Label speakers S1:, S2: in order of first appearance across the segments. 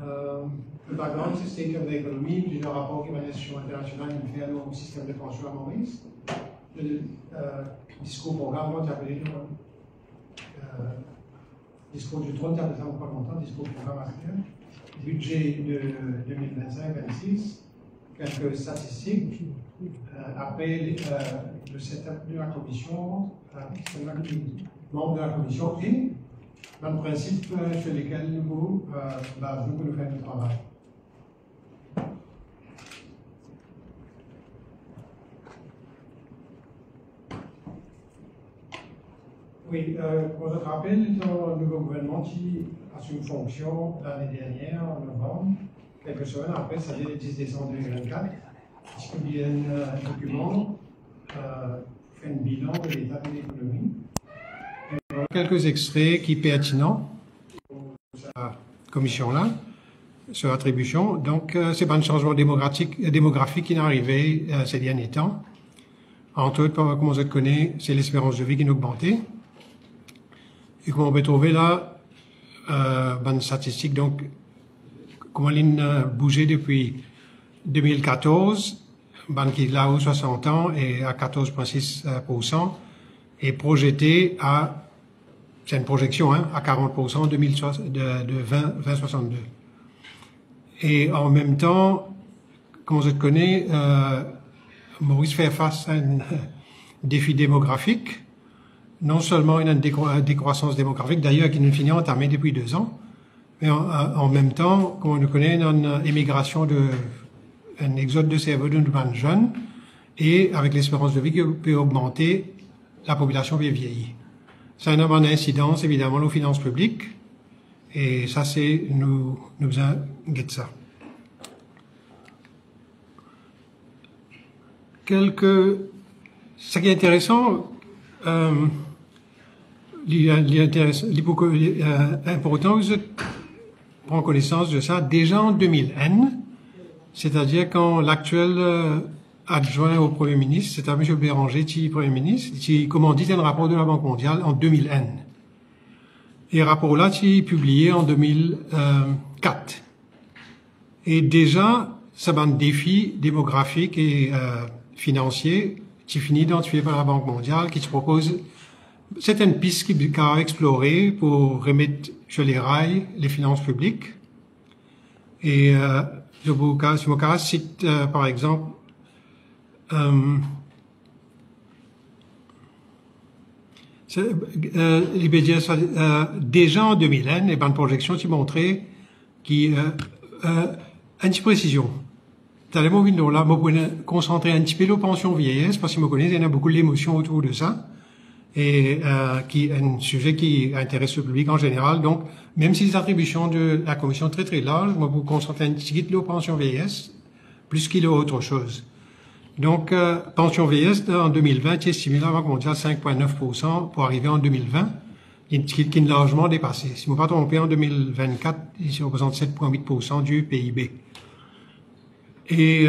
S1: Le background, c'est State of the Economy, puis le rapport que l'Organisation internationale fait au système de pension à Maurice. Le discours programme, moi, tu appelé discours du trône, tu appelé ça pas longtemps, discours programmateur. Budget de 2025-26, quelques statistiques. Après le setup de la commission, membres de la commission et dans le principe sur lesquels nous basons pour nous faire le travail. Oui, pour votre rappel, le nouveau gouvernement qui assume fonction l'année dernière, en novembre, quelques semaines après, c'est-à-dire le 10 décembre 2024, il publie un document fait un bilan de l'état de l'économie. Quelques extraits qui sont pertinents pour cette commission-là, sur l'attribution. Donc, c'est pas un changement démographique qui est arrivé ces derniers temps. Entre autres, comme on connaît, c'est l'espérance de vie qui a augmenté. Et comme on peut trouver là, une statistique, donc, comment elle a bougé depuis 2014, qui est là aux 60 ans et à 14,6%, et projeté à, c'est une projection, hein, à 40% de 2062. Et en même temps, comme on se connaît, Maurice fait face à un défi démographique. Non seulement une décroissance démographique, d'ailleurs qui nous finit entamée depuis 2 ans, mais en même temps, comme on le connaît, une émigration un exode de cerveau de nos jeunes, et avec l'espérance de vie qui peut augmenter, la population peut vieillir. Ça a une bonne incidence, évidemment, aux finances publiques, et ça, c'est, nous guette ça. Ce qui est intéressant, important, je prends connaissance de ça déjà en 2000N, c'est-à-dire quand l'actuel adjoint au Premier ministre, c'est à M. Béranger, qui Premier ministre, qui commandite un rapport de la Banque mondiale en 2000N. Et rapport là, qui est publié en 2004. Et déjà, ça va un défi démographique et financier qui finit identifié par la Banque mondiale, qui se propose. C'est une piste qui a exploré pour remettre sur les rails les finances publiques. Et Simocara cite par exemple déjà en 2001, il y a une projection qui montrait une petite précision. Dans les moments là, je peux concentrer un petit peu sur la pension vieillesse, parce que je connais, il y a beaucoup d'émotions autour de ça. Et qui est un sujet qui intéresse le public en général. Donc, même si les attributions de la commission sont très très larges, moi, vous concentrez un petit peu sur pension vieillesse, plus qu'il y a autre chose. Donc, pension vieillesse, en 2020, qui est estimée à la Banque mondiale 5,9% pour arriver en 2020, qui est largement dépassé. Si je ne me pas tromper, en 2024, il représente 7,8% du PIB. Et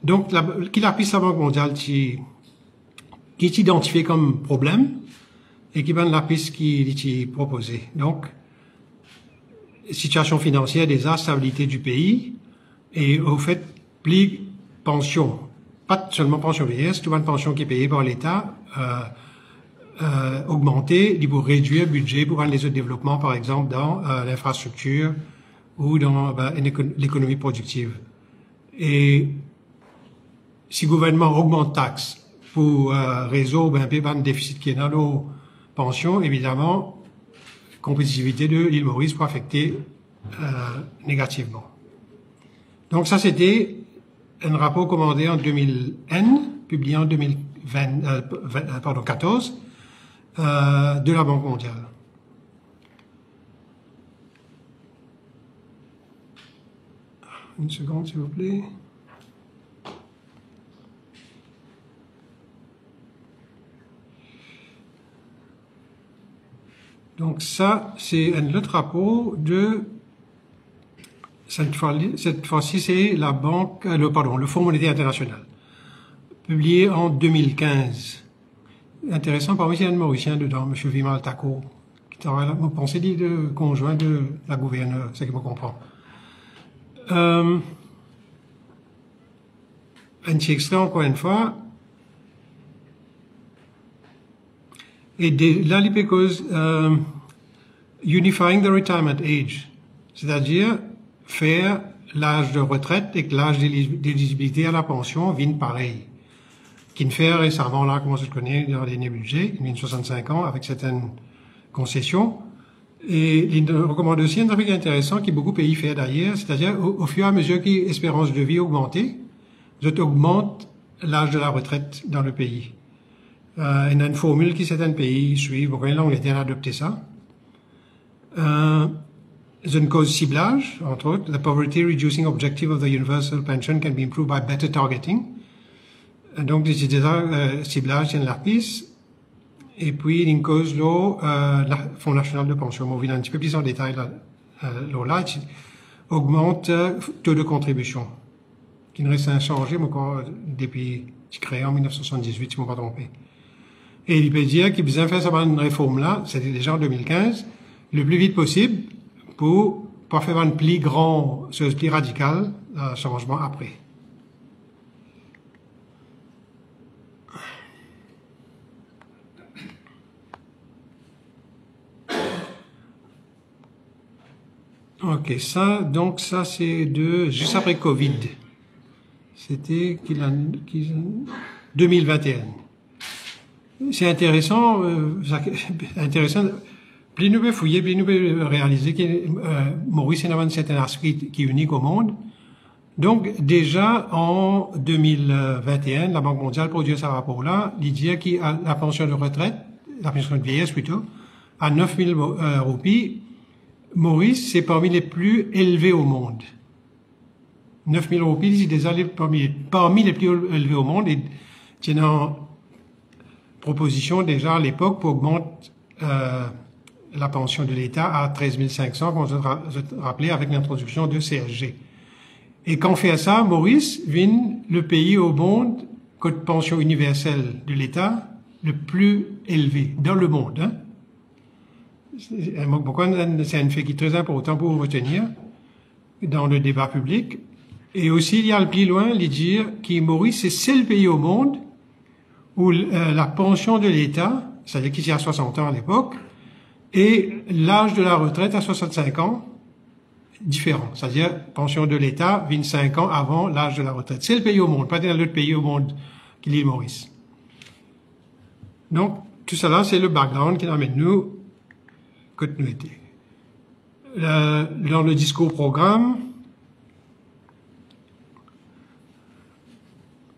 S1: donc, qui la piste à la Banque mondiale qui est identifié comme problème et qui donne la piste qui est proposée. Donc, situation financière des stabilité du pays et au fait, plus pension, pas seulement pension vieillesse, toute une pension qui est payée par l'État, augmenter, il faut réduire le budget pour les autres développements, par exemple, dans l'infrastructure ou dans l'économie productive. Et si le gouvernement augmente taxes pour résoudre un déficit qui est dans nos pensions, évidemment, la compétitivité de l'île Maurice peut affecter négativement. Donc ça, c'était un rapport commandé en 2000N, publié en 2014, de la Banque mondiale. Une seconde, s'il vous plaît. Donc ça, c'est un autre rapport de, cette fois-ci, c'est la banque, le Fonds monétaire international, publié en 2015. Intéressant, parmi il y a un Mauricien dedans, M. Vimal Tako, Vous pensez de conjoint de la gouverneure, c'est ce que je comprends. Un petit extrait encore une fois. Et là, il cause unifying the retirement age, c'est-à-dire faire l'âge de retraite et que l'âge d'éligibilité à la pension vienne pareil. Qui ne fait récemment, là, comment je connais, dans les derniers budgets, il y a 65 ans, avec certaines concessions. Et il recommande aussi un truc intéressant qui beaucoup de pays font d'ailleurs, c'est-à-dire au fur et à mesure que l'espérance de vie augmente, ça augmente l'âge de la retraite dans le pays. Il y a une formule qui certains pays suivent, beaucoup l'Angleterre a adopté ça. Une cause ciblage, entre autres, the poverty reducing objective of the universal pension can be improved by better targeting. Donc, des ciblage, c'est la piste. Et puis, une cause, là, le Fonds national de pension, on va un petit peu plus en détail, là, augmente taux de contribution, qui ne reste inchangé, mais encore, depuis, créé en 1978, si je ne me pas trompé. Et il peut dire qu'il a besoin de faire cette réforme-là, c'était déjà en 2015, le plus vite possible, pour pas faire un plus grand, chose plus radical, changement après. Ok, ça, donc ça c'est juste après Covid. C'était 2021. C'est intéressant, plus nous pouvons fouiller, plus nous pouvons réaliser que Maurice est un certain aspect qui est unique au monde. Donc déjà en 2021, la Banque mondiale produit ce rapport-là, il dit que la pension de retraite, la pension de vieillesse plutôt, à 9 000 roupies, Maurice, c'est parmi les plus élevés au monde. 9 000 roupies, c'est déjà parmi les plus élevés au monde. Et c'est une proposition déjà à l'époque pour augmenter la pension de l'État à 13 500, comme je rappelais, avec l'introduction de CSG. Et quand on fait ça, Maurice vient le pays au monde, code pension universelle de l'État, le plus élevé dans le monde. Hein? Pourquoi c'est un fait qui est très important pour retenir dans le débat public. Et aussi, il y a le plus loin, il dire que Maurice, c'est le pays au monde où la pension de l'État, c'est-à-dire qu'il y a 60 ans à l'époque, et l'âge de la retraite à 65 ans, différent. C'est-à-dire, pension de l'État, 25 ans avant l'âge de la retraite. C'est le pays au monde, pas dans l'autre pays au monde qui l'île Maurice. Donc, tout ça là, c'est le background qui amène nous continuité. Dans le discours programme,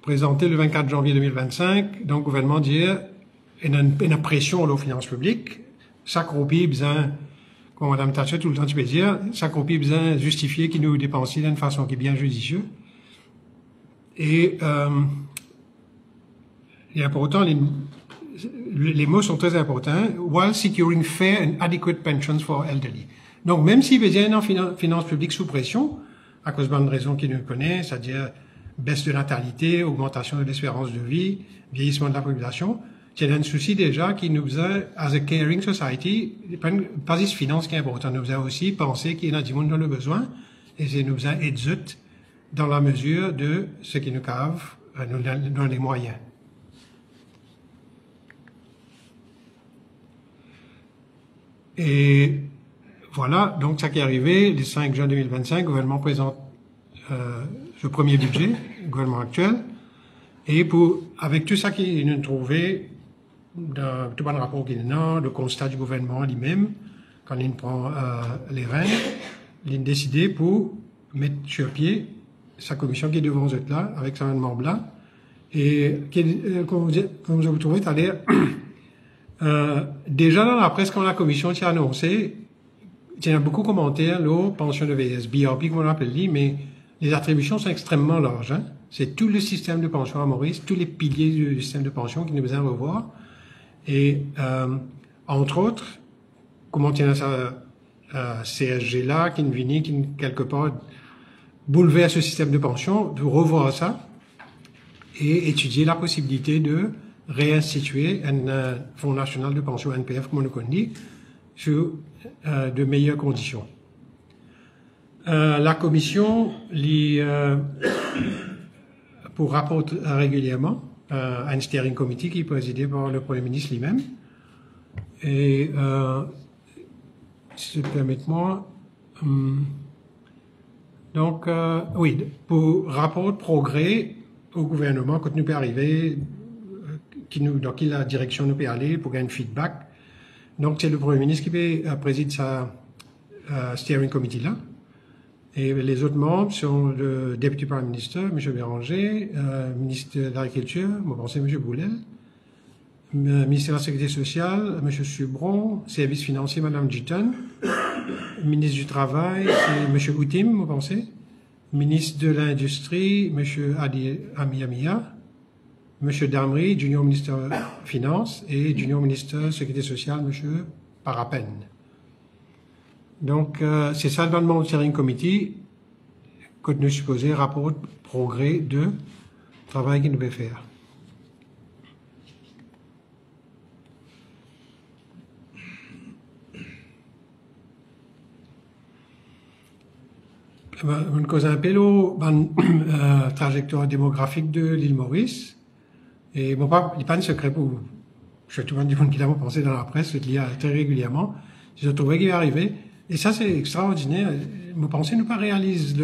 S1: présenté le 24 janvier 2025, donc le gouvernement dit une pression aux finances publiques, chaque roupie besoin, comme Mme Thatcher tout le temps tu peux dire, chaque roupie besoin justifier qu'il nous dépense d'une façon qui est bien judicieuse. Et il est important, les mots sont très importants, while securing fair and adequate pensions for elderly. Donc, même s'il veut dire une finance publique sous pression, à cause d'une raison qu'il nous connaît, c'est-à-dire baisse de natalité, augmentation de l'espérance de vie, vieillissement de la population, c'est un souci déjà qui nous a, as a caring society, pas juste finance qui est important, nous a aussi pensé qu'il y a du monde dans le besoin, et c'est nous a aidé dans la mesure de ce qui nous cave, dans les moyens. Et voilà, donc ça qui est arrivé, le 5 juin 2025, le gouvernement présente le premier budget, le gouvernement actuel, et avec tout ça qu'il nous a trouvé, tout bon rapport qu'il a, le constat du gouvernement lui-même, quand il prend les rênes, il a décidé pour mettre sur pied sa commission qui est devant vous là, avec sa membre là, et comme vous trouvez tout à l'heure, déjà dans la presse, quand la commission s'est annoncée, il y a beaucoup de commentaires, là, pension de vieillesse, BRP, comme on l'appelle, mais les attributions sont extrêmement larges. Hein? C'est tout le système de pension à Maurice, tous les piliers du système de pension qui nous besoin revoir. Et, entre autres, comment tient ça, CSG-là, qui vient, qui quelque part bouleverse ce système de pension, de revoir ça et étudier la possibilité de réinstituer un Fonds national de pension NPF, comme on le connaît, sur de meilleures conditions. La commission pour rapporter régulièrement à un steering committee qui est présidé par le Premier ministre lui-même. Et si tu permets-moi, donc oui, pour rapport de progrès au gouvernement quand nous peut arriver, dans qui la direction nous peut aller pour gagner feedback. Donc c'est le Premier ministre qui préside sa steering committee là. Et les autres membres sont le Deputy Prime Minister, M. Béranger, ministre de l'Agriculture, moi pensais M. Boulel, ministre de la Sécurité sociale, M. Subron, service financier, Mme Giton, ministre du Travail, c'est M. Outim, moi pensais, ministre de l'Industrie, M. Amiamia, M. Damri, Junior Ministre Finances, et Junior Ministre Sécurité sociale, M. Parapen. Donc, c'est ça le demande du steering committee, que nous supposons rapport progrès de travail qu'il devait faire. On cause un peu la trajectoire démographique de l'île Maurice. Et bon, il n'est pas un secret pour tout le monde du monde qui l'a pensé dans la presse, il y a très régulièrement. Je trouvais qu'il est arrivé. Et ça, c'est extraordinaire. Vous pensez, nous pas réalise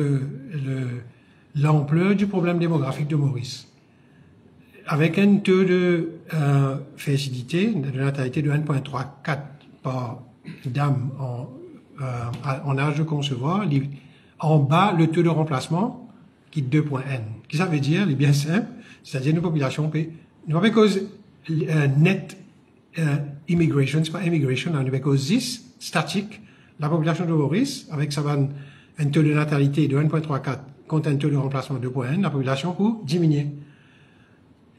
S1: l'ampleur du problème démographique de Maurice. Avec un taux de fertilité, de natalité de 1,34 par dame en âge de concevoir, en bas, le taux de remplacement, qui est 2,n. Qu'est-ce que ça veut dire? Il est bien simple. C'est-à-dire, une population, nous pas cause net immigration, c'est pas immigration, nous pas cause 10, statique. La population de Maurice, avec un taux de natalité de 1,34 contre un taux de remplacement de 2,1, la population pour diminuer.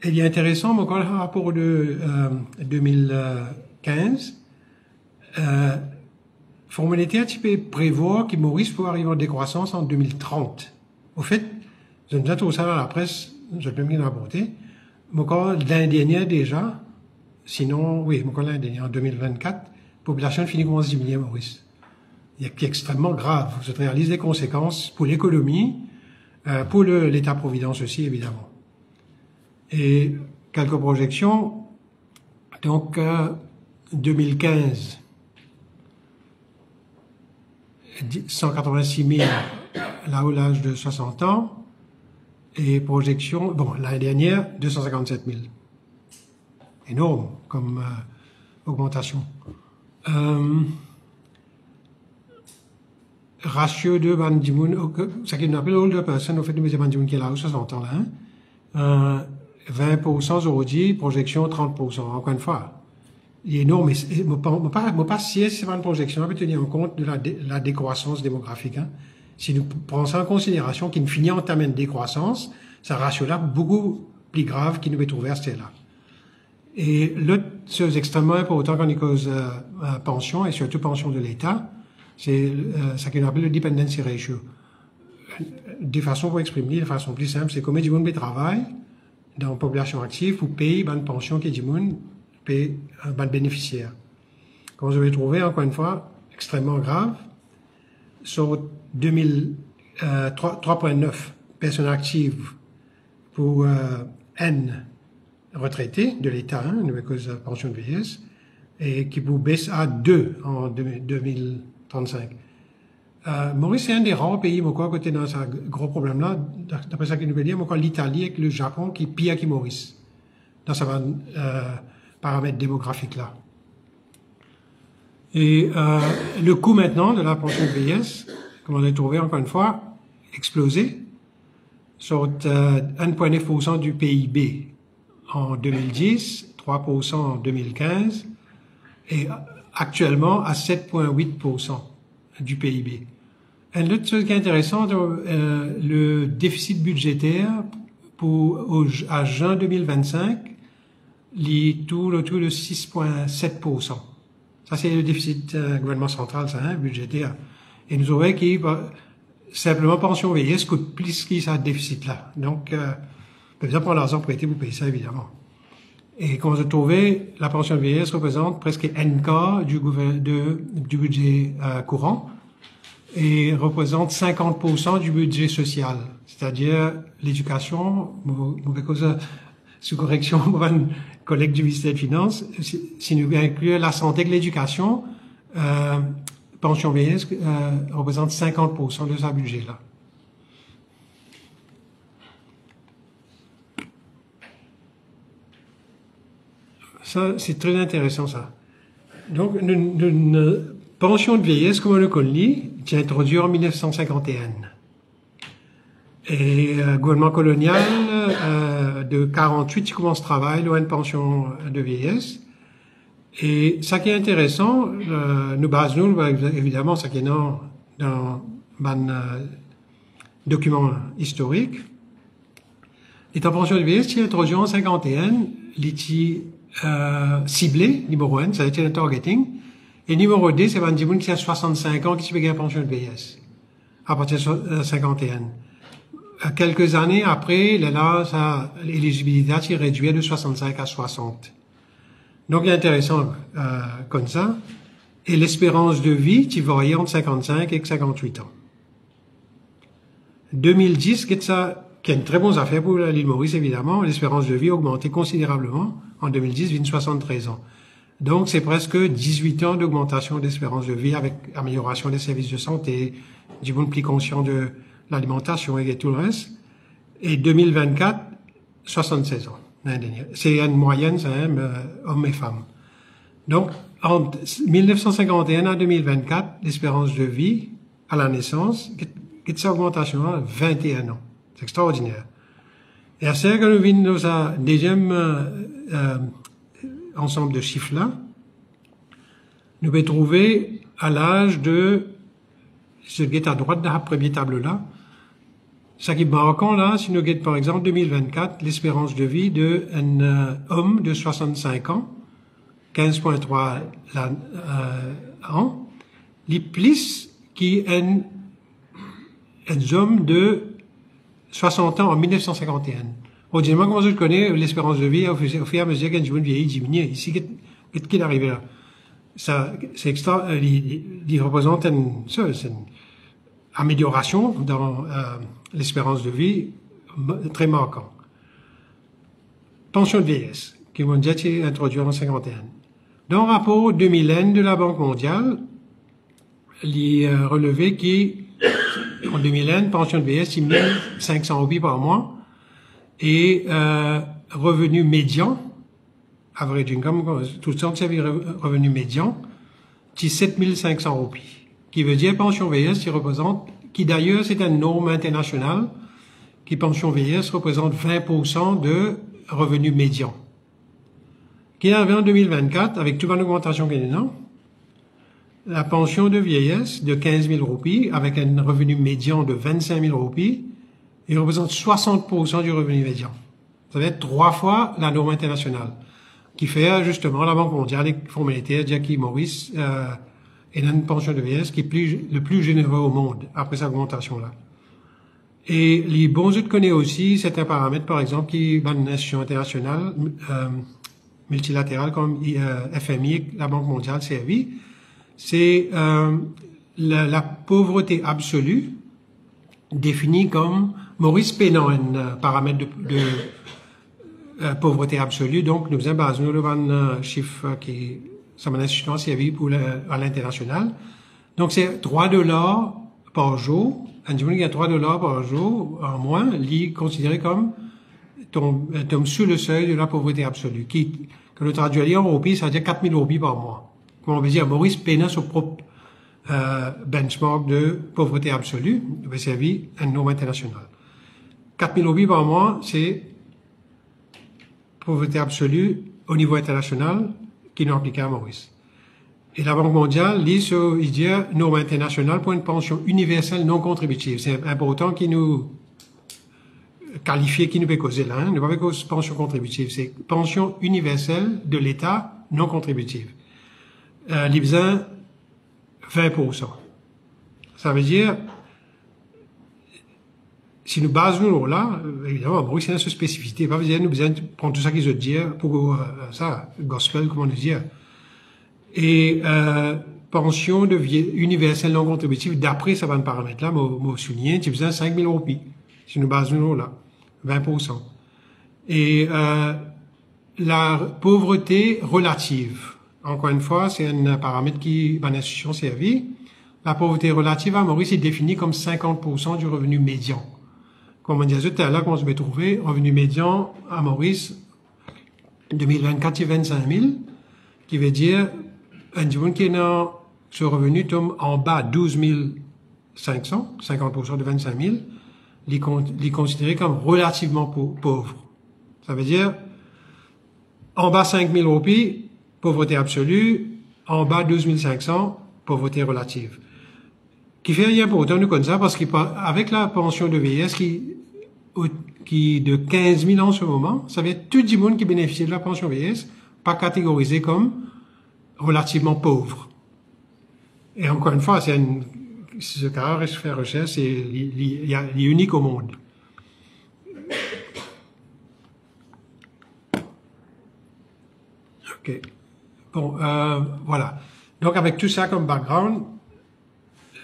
S1: Et il est intéressant, mais encore le rapport de 2015, Fonds monétaire prévoit que Maurice peut arriver en décroissance en 2030. Au fait, je ne sais pas ça dans la presse, je peux me rapporter, mais encore l'année dernière déjà, sinon, oui, mais encore l'année dernière, en 2024, la population finit comment se diminuer à Maurice. Il y a qui est extrêmement grave. Ça réalise des conséquences pour l'économie, pour l'État-providence aussi, évidemment. Et quelques projections. Donc, 2015, 186 000 là où l'âge de 60 ans. Et projection, bon, l'année dernière, 257 000. Énorme comme augmentation. Ratio de Bandimoun, ça qu'on appelle older person, au fait, nous avons Bandimoun qui est là, 60 ans, là, 20% aujourd'hui, projection 30%, encore une fois. Il est énorme, mais pas si c'est pas une projection, on peut tenir en compte de la décroissance démographique, hein. Si nous prenons ça en considération, qu'il finit en termes de décroissance, ça ratio-là beaucoup plus grave qu'il nous est trouvé à ce là. Et l'autre chose extrêmement important quand on cause pension, et surtout pension de l'État, c'est ce qu'on appelle le dependency ratio. De façon pour exprimer, de façon plus simple, c'est combien du monde qui travaille dans la population active pour payer une pension qui du monde paye un bénéficiaire. Comme je vais trouver, encore une fois, extrêmement grave, sur 3,9 personnes actives pour N retraités de l'État, hein, à cause de la pension de vieillesse, et qui vous baisse à 2 en 2035. Maurice, c'est un des rares pays, moi, à côté de ce gros problème-là, d'après ça qu'il nous veut dire, moi, l'Italie et le Japon qui est pire que Maurice, dans ce paramètre démographique-là. Et le coût maintenant de la pension de vieillesse, comme on l'a trouvé encore une fois, explosé, sur 1,9% du PIB en 2010, 3% en 2015, et actuellement à 7,8% du PIB. Une autre chose qui est intéressante, le déficit budgétaire à juin 2025, il tourne autour de 6,7%. Ça, c'est le déficit gouvernement central, ça, hein, budgétaire. Et nous aurons qui, simplement, pension vieillesse coûte plus que ça déficit-là. Donc, peut-être prendre l'argent prêté pour payer ça, évidemment. Et comme vous trouvez, la pension de vieillesse représente presque un quart du budget courant et représente 50% du budget social, c'est-à-dire l'éducation, sous correction, mon collègue du ministère des Finances, si nous incluons la santé et l'éducation, pension vieillesse représente 50% de sa budget là. Ça, c'est très intéressant, ça. Donc, une pension de vieillesse, comme on le connaît, qui est introduite en 1951. Et le gouvernement colonial de 48 qui commence à travailler dans une pension de vieillesse. Et ça qui est intéressant, nous basons évidemment ça qui est dans document historique. Et la pension de vieillesse qui est introduite en 51, l'ITI ciblé, numéro 1, ça a été le targeting. Et numéro 2, c'est un petit qui a 65 ans qui se paye la pension de vieillesse. À partir de 51. Quelques années après, là, l'éligibilité est réduite de 65 à 60. Donc, il est intéressant, comme ça. Et l'espérance de vie, qui varie entre 55 et 58 ans. 2010, qui est une très bonne affaire pour l'île Maurice, évidemment. L'espérance de vie a augmenté considérablement. En 2010, vient 73 ans. Donc, c'est presque 18 ans d'augmentation d'espérance de vie avec amélioration des services de santé, du monde plus conscient de l'alimentation et tout le reste. Et 2024, 76 ans. C'est une moyenne, c'est hommes et femmes. Donc, entre 1951 à 2024, l'espérance de vie à la naissance, qui est cette augmentation à 21 ans. C'est extraordinaire. Et à ce que nous venons dans un deuxième ensemble de chiffres-là, nous pouvons trouver à l'âge de, ce qui est à droite de la première table-là, ce qui est marquant là, si nous regardons par exemple 2024, l'espérance de vie d'un homme de 65 ans, 15,3 ans, les plus qui est un homme de 60 ans en 1951. Ordinairement, comment je connais l'espérance de vie au fur et à mesure qu'un jeune vieillit diminue. Ici, qu'est-ce qui est arrivé là? Ça, c'est extra, il représente une amélioration dans l'espérance de vie très marquant. Pension de vieillesse, qui m'a déjà été introduite en 51. Dans le rapport 2000 de la Banque mondiale, il est relevé qu'en 2001, pension de vieillesse, c'est 1500 roupies par mois, et revenu médian, average income, tout ça, c'est revenu médian, c'est 7500 roupies. Qui veut dire pension vieillesse qui représente, qui d'ailleurs c'est une norme internationale, qui pension vieillesse représente 20% de revenu médian. Qui est arrivé en 2024, avec toute l'augmentation qu'il y a dedans, la pension de vieillesse de 15 000 roupies, avec un revenu médian de 25 000 roupies, il représente 60% du revenu médian. Ça va être 3 fois la norme internationale, qui fait justement la Banque mondiale et Fonds monétaire, Jackie Maurice, et une pension de vieillesse qui est le plus généreux au monde, après cette augmentation-là. Et les bons autres connaissent aussi certains paramètres, par exemple, qui, dans une institution internationale, multilatérale comme FMI, la Banque mondiale servie, c'est la pauvreté absolue, définie comme Maurice Pénan, un paramètre de pauvreté absolue. Donc, nous avons basé sur un chiffre qui ça m'a institution servi pour à l'international. Donc, c'est $3 par jour. Un jour, il y a $3 par jour en moins, il est considéré comme tombe sous le seuil de la pauvreté absolue. Qui, que le traduit en roupies, ça veut dire 4000 roupies par mois. Comme on veut dire, Maurice Pénan, son propre benchmark de pauvreté absolue, il va servir à une norme internationale. 4000 roupies par mois, c'est pauvreté absolue au niveau international qui nous applique à Maurice. Et la Banque mondiale il dit norme internationale pour une pension universelle non contributive. C'est important qu'il nous qualifie, qui nous peut causer là, ne pas cause pension contributive, c'est pension universelle de l'État non contributive. L'IBSA, 20%. Ça veut dire,
S2: si nous basons là, évidemment, Maurice, c'est une spécificité. Pas besoin, nous besoin de prendre tout ça qu'ils ont dit pour ça, gospel, comment nous dire. Et, pension de universelle non contributive, d'après ça va me paramètre là, m'a souligné, tu besoin 5 000 roupies. Si nous basons là, 20%. Et, la pauvreté relative. Encore une fois, c'est un paramètre qui, dans l'institution servie. La pauvreté relative à Maurice est définie comme 50% du revenu médian. Comme on disait tout à l'heure, qu'on se met trouver, revenu médian à Maurice, 2024, c'est 25 000, qui veut dire, un monde qui est dans ce revenu tombe en bas 12 500, 50% de 25 000, il est considéré comme relativement pauvre. Ça veut dire, en bas 5 000 roupies, pauvreté absolue, en bas 12 500, pauvreté relative. Qui fait rien pour autant nous comme ça, parce qu'avec la pension de vieillesse qui de 15 000 en ce moment, ça veut dire tout le monde qui bénéficie de la pension vieillesse, pas catégorisé comme relativement pauvre. Et encore une fois, ce cas reste faire recherche, il est unique au monde. Ok. Bon, voilà. Donc, avec tout ça comme background,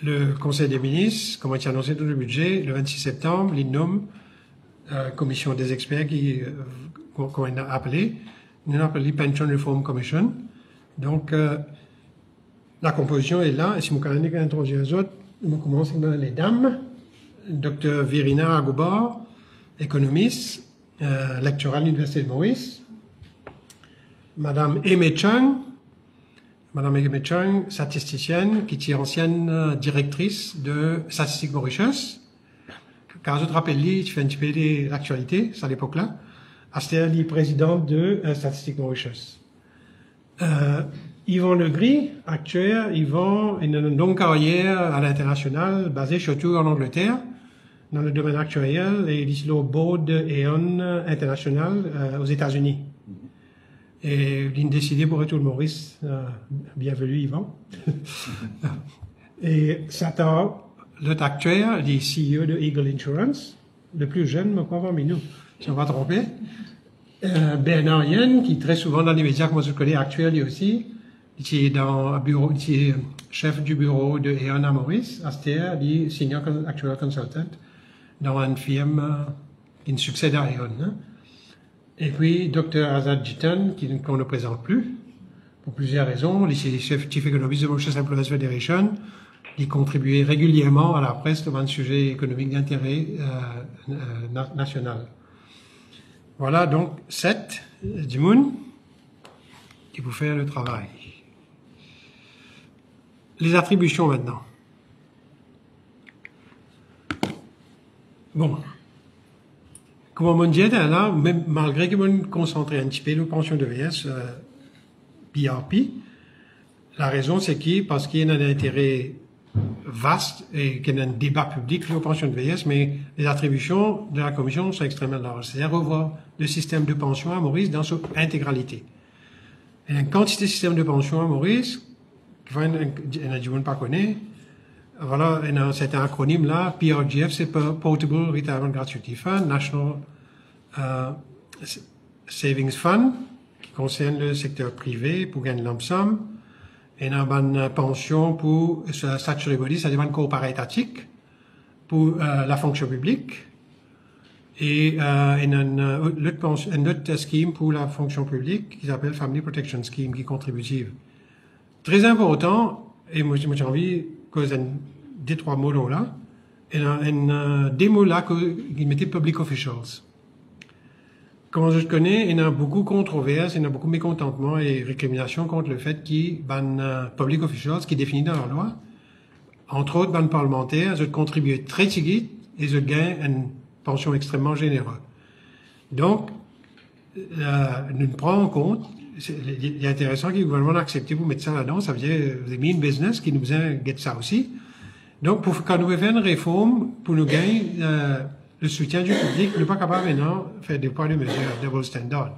S2: le Conseil des ministres, comme on a annoncé dans le budget, le 26 septembre, il nomme commission des experts qu'on a appelé, nous avons appelé Pension Reform Commission. Donc, la composition est là, et si vous connaissez introduire les autres, nous commençons dans les dames. Dr Virina Agoubar, économiste, lecturale à l'Université de Maurice. Madame Aimee Chung, statisticienne, qui est ancienne directrice de Statistique Mauritius. Car je te rappelle, tu fais un petit peu de l'actualité, à l'époque-là. C'était la présidente de Statistique Mauritius. Yvon Legris, actuel, Yvon a une longue carrière à l'international, basée surtout en Angleterre, dans le domaine actuariel, et il est au board de Aon International aux États-Unis. Et il a décidé pour retourner Maurice, bienvenue Yvon. Et Satan, l'autre actuaire, il est CEO de Eagle Insurance, le plus jeune, mais pas parmi nous, si on va tromper. Bernard Yen, qui très souvent dans les médias, comme je le connais, actuel lui aussi, qui est dans un bureau, qui est chef du bureau de Aon à Maurice, Aster, il est senior actual consultant dans une firme qui succède à Aon. Hein. Et puis, Dr Azad Jitan, qu'on ne présente plus, pour plusieurs raisons. Il est chief économiste de Mauritius Employers Federation. Il contribuait régulièrement à la presse devant un sujet économique d'intérêt national. Voilà donc 7 du monde qui vous fait le travail. Les attributions maintenant. Bon. Comme on dit là, même malgré que on concentre un petit peu nos pensions de vieillesse, PRP, la raison c'est parce qu'il y a un intérêt vaste et qu'il y a un débat public sur les pensions de vieillesse, mais les attributions de la Commission sont extrêmement larges. C'est-à-dire revoir le système de pension à Maurice dans son intégralité. Il y a une quantité de systèmes de pension à Maurice, il y en a du monde pas connaît. Voilà, c'est un acronyme là, PRGF, c'est Portable Retirement Gratuity Fund, National Savings Fund, qui concerne le secteur privé pour gagner lump sum. Et on a une pension pour statutory body, c'est-à-dire une corps étatique, pour la fonction publique. Et une autre scheme pour la fonction publique qui s'appelle Family Protection Scheme, qui est contributive. Très important, et moi j'ai envie que des trois mots là, et des mots là qui mettaient public officials. Comme je connais, il y a beaucoup de controverses, il y a beaucoup de mécontentement et récriminations contre le fait qu'il y a public officials qui est défini dans la loi. Entre autres, les parlementaires, ils contribuent très vite et ils gagnent une pension extrêmement généreuse. Donc, nous prenons en compte, il est intéressant que le gouvernement a accepté pour mettre ça là-dedans, ça veut dire, vous avez mis une business qui nous besoin de ça aussi. Donc, quand nous faisons une réforme, pour nous gagner le soutien du public, nous ne sommes pas capables maintenant de faire des points de mesure, double standard.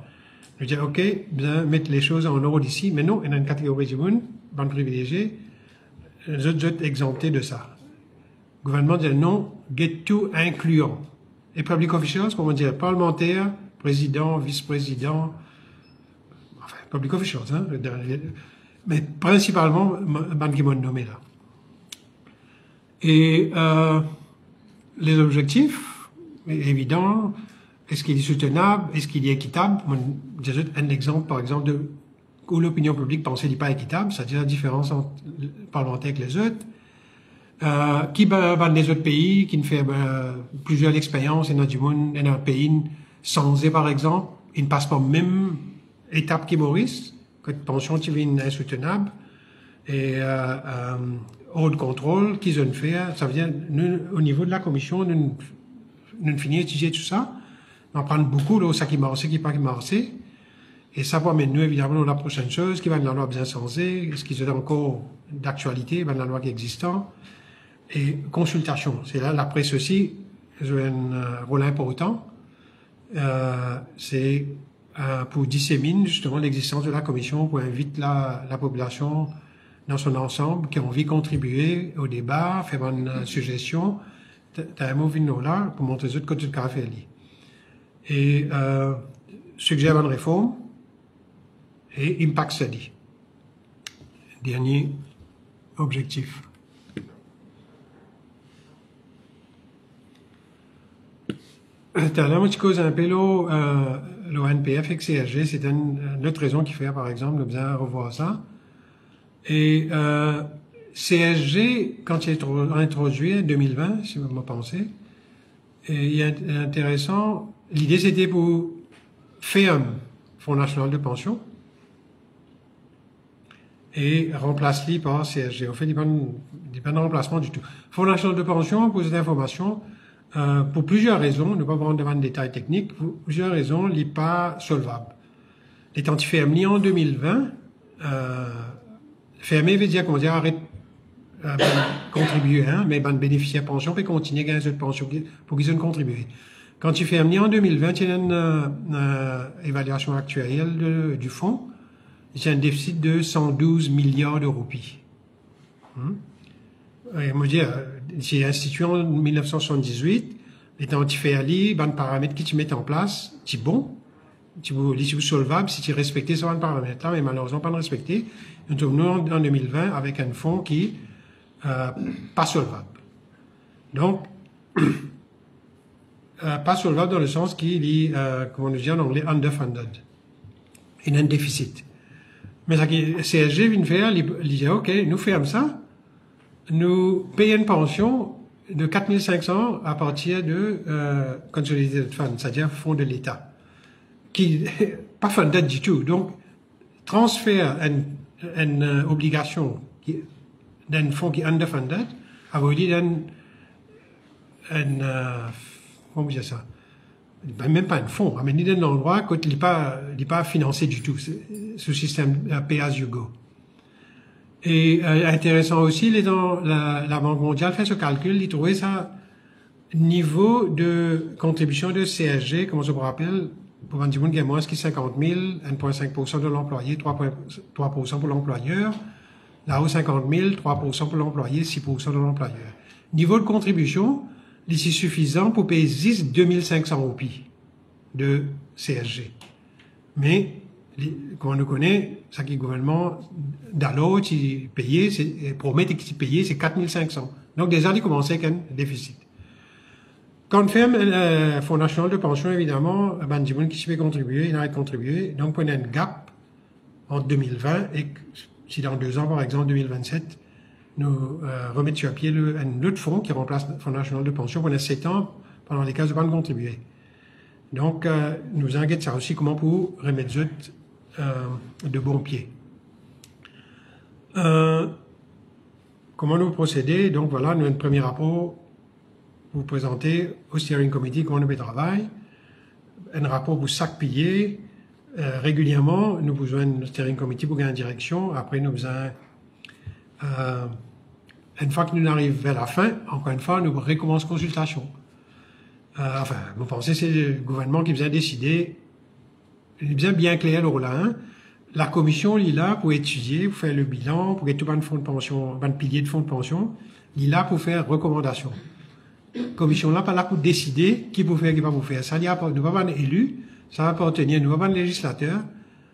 S2: Nous disons, OK, bien mettre les choses en ordre ici, mais non, il y a une catégorie du monde, bande privilégiée, les autres exemptés de ça. Le gouvernement dit non, get tout incluant. Et public officials, comment dire, parlementaires, président, vice-président, enfin, public officials, hein, mais principalement, Ban Ki-moon nommé là. Et les objectifs, évident, est-ce qu'il est soutenable, est-ce qu'il est équitable? J'ai un exemple, par exemple, de où l'opinion publique pensait qu'il n'est pas équitable, c'est-à-dire la différence entre le parlementaire et les autres. Qui ban les autres pays, qui ne fait plusieurs expériences dans du monde, dans un pays sans par exemple, ils ne passent pas même étape qui Maurice, que pension qui devient insoutenable, et hors de contrôle, qu'ils ont fait, ça veut dire, nous, au niveau de la commission, nous finissons d'étudier tout ça, on prend beaucoup, là, ça qui marche, qui pas qui marche, et ça va mener nous, évidemment, la prochaine chose, qui va dans la loi bien censée, est-ce qu'ils ont encore d'actualité, dans la loi qui est existante, et consultation. C'est là, la presse aussi, joue un rôle important. C'est pour disséminer justement l'existence de la commission, pour inviter la population dans son ensemble qui a envie de contribuer au débat, faire une suggestion. T'as un mot vino là pour montrer les autres côtés de café. Et suggère une réforme et impact study. Dernier objectif. Là, moi, je cause un peu l'ONPF et CSG, c'est une autre raison qui fait, par exemple, de bien revoir ça. Et CSG, quand il est introduit en 2020, si vous me pensez, il est intéressant, l'idée c'était pour faire un Fonds national de pension et remplacer par CSG. En fait, il n'y a pas de remplacement du tout. Fonds national de pension, pour cette information, pour plusieurs raisons, ne pas prendre devant de détails techniques, pour plusieurs raisons, il n'est pas solvable. L'étant fermé en 2020, fermé veut dire qu'on dit arrête contribuer, hein, mais ben bénéficiaire pension peut continuer à gagner cette pension pour qu'ils aient contribué. Quand tu fermes en 2020, il y a une évaluation actuelle du fonds, il y a un déficit de 112 milliards de roupies. Et moi, je dis, c'est institué en 1978, étant tu fais aller, ben, paramètres que tu mets en place, c'est bon, tu es solvable si tu respectes ces paramètres-là, mais malheureusement pas de respecter. Nous sommes en 2020 avec un fonds qui pas solvable. Donc, pas solvable dans le sens qu'il est, comment on dit en anglais, underfunded. Il y a un déficit. Mais ça qui CSG vient faire, il dit, OK, nous fermons ça, nous payons une pension de 4 500 à partir de Consolidated Fund, c'est-à-dire fonds de l'État, qui n'est pas funded du tout. Donc, transfert une obligation d'un fonds qui est underfunded, à vous dire comment dire ça? Même pas un fonds, mais ni d'un endroit qu'il n'est pas financé du tout, ce système pay as you go. Et intéressant aussi, la Banque mondiale fait ce calcul, il trouvait ça niveau de contribution de CSG, comme on se rappelle, pour un monde qui est moins que 50 000, 1,5% de l'employé, 3% pour l'employeur. Là-haut, 50 000, 3% pour l'employé, 6% de l'employeur. Niveau de contribution, c'est suffisant pour payer 2500 roupies de CSG. Mais, comme on le connaît, ça qui est le gouvernement d'alors, qui payait, promet qu'il payait, c'est 4500. Donc, déjà, il commençait avec un déficit. Quand on ferme le Fonds national de pension, évidemment, ben, du monde qui se fait contribuer, il arrête de contribuer. Donc, on a un gap entre 2020 et si dans 2 ans, par exemple, 2027, nous remettons sur pied un autre fonds qui remplace le Fonds national de pension pendant 7 ans, pendant les cas de pas contribuer. Donc, nous inquiète ça aussi comment pour remettre de bon pied. Comment nous procéder? Donc, voilà, nous avons un premier rapport vous présenter au Steering Committee comment nous travaillons. Un rapport pour chaque pilier. Régulièrement, nous besoin de Steering Committee pour gagner une direction. Après, nous besoin, une fois que nous arrivons vers la fin, encore une fois, nous recommençons consultation. Enfin, vous pensez c'est le gouvernement qui vient décider. Il est bien clair le rôle là. Hein. La commission, il est là pour étudier, pour faire le bilan, pour get tout un fonds de pension, un pilier de fonds de pension. Il est là pour faire recommandation. commission là, pas là pour décider qui peut faire, qui pas pour faire. Ça, nous pas un élu, ça va appartenir, nous pas un législateur.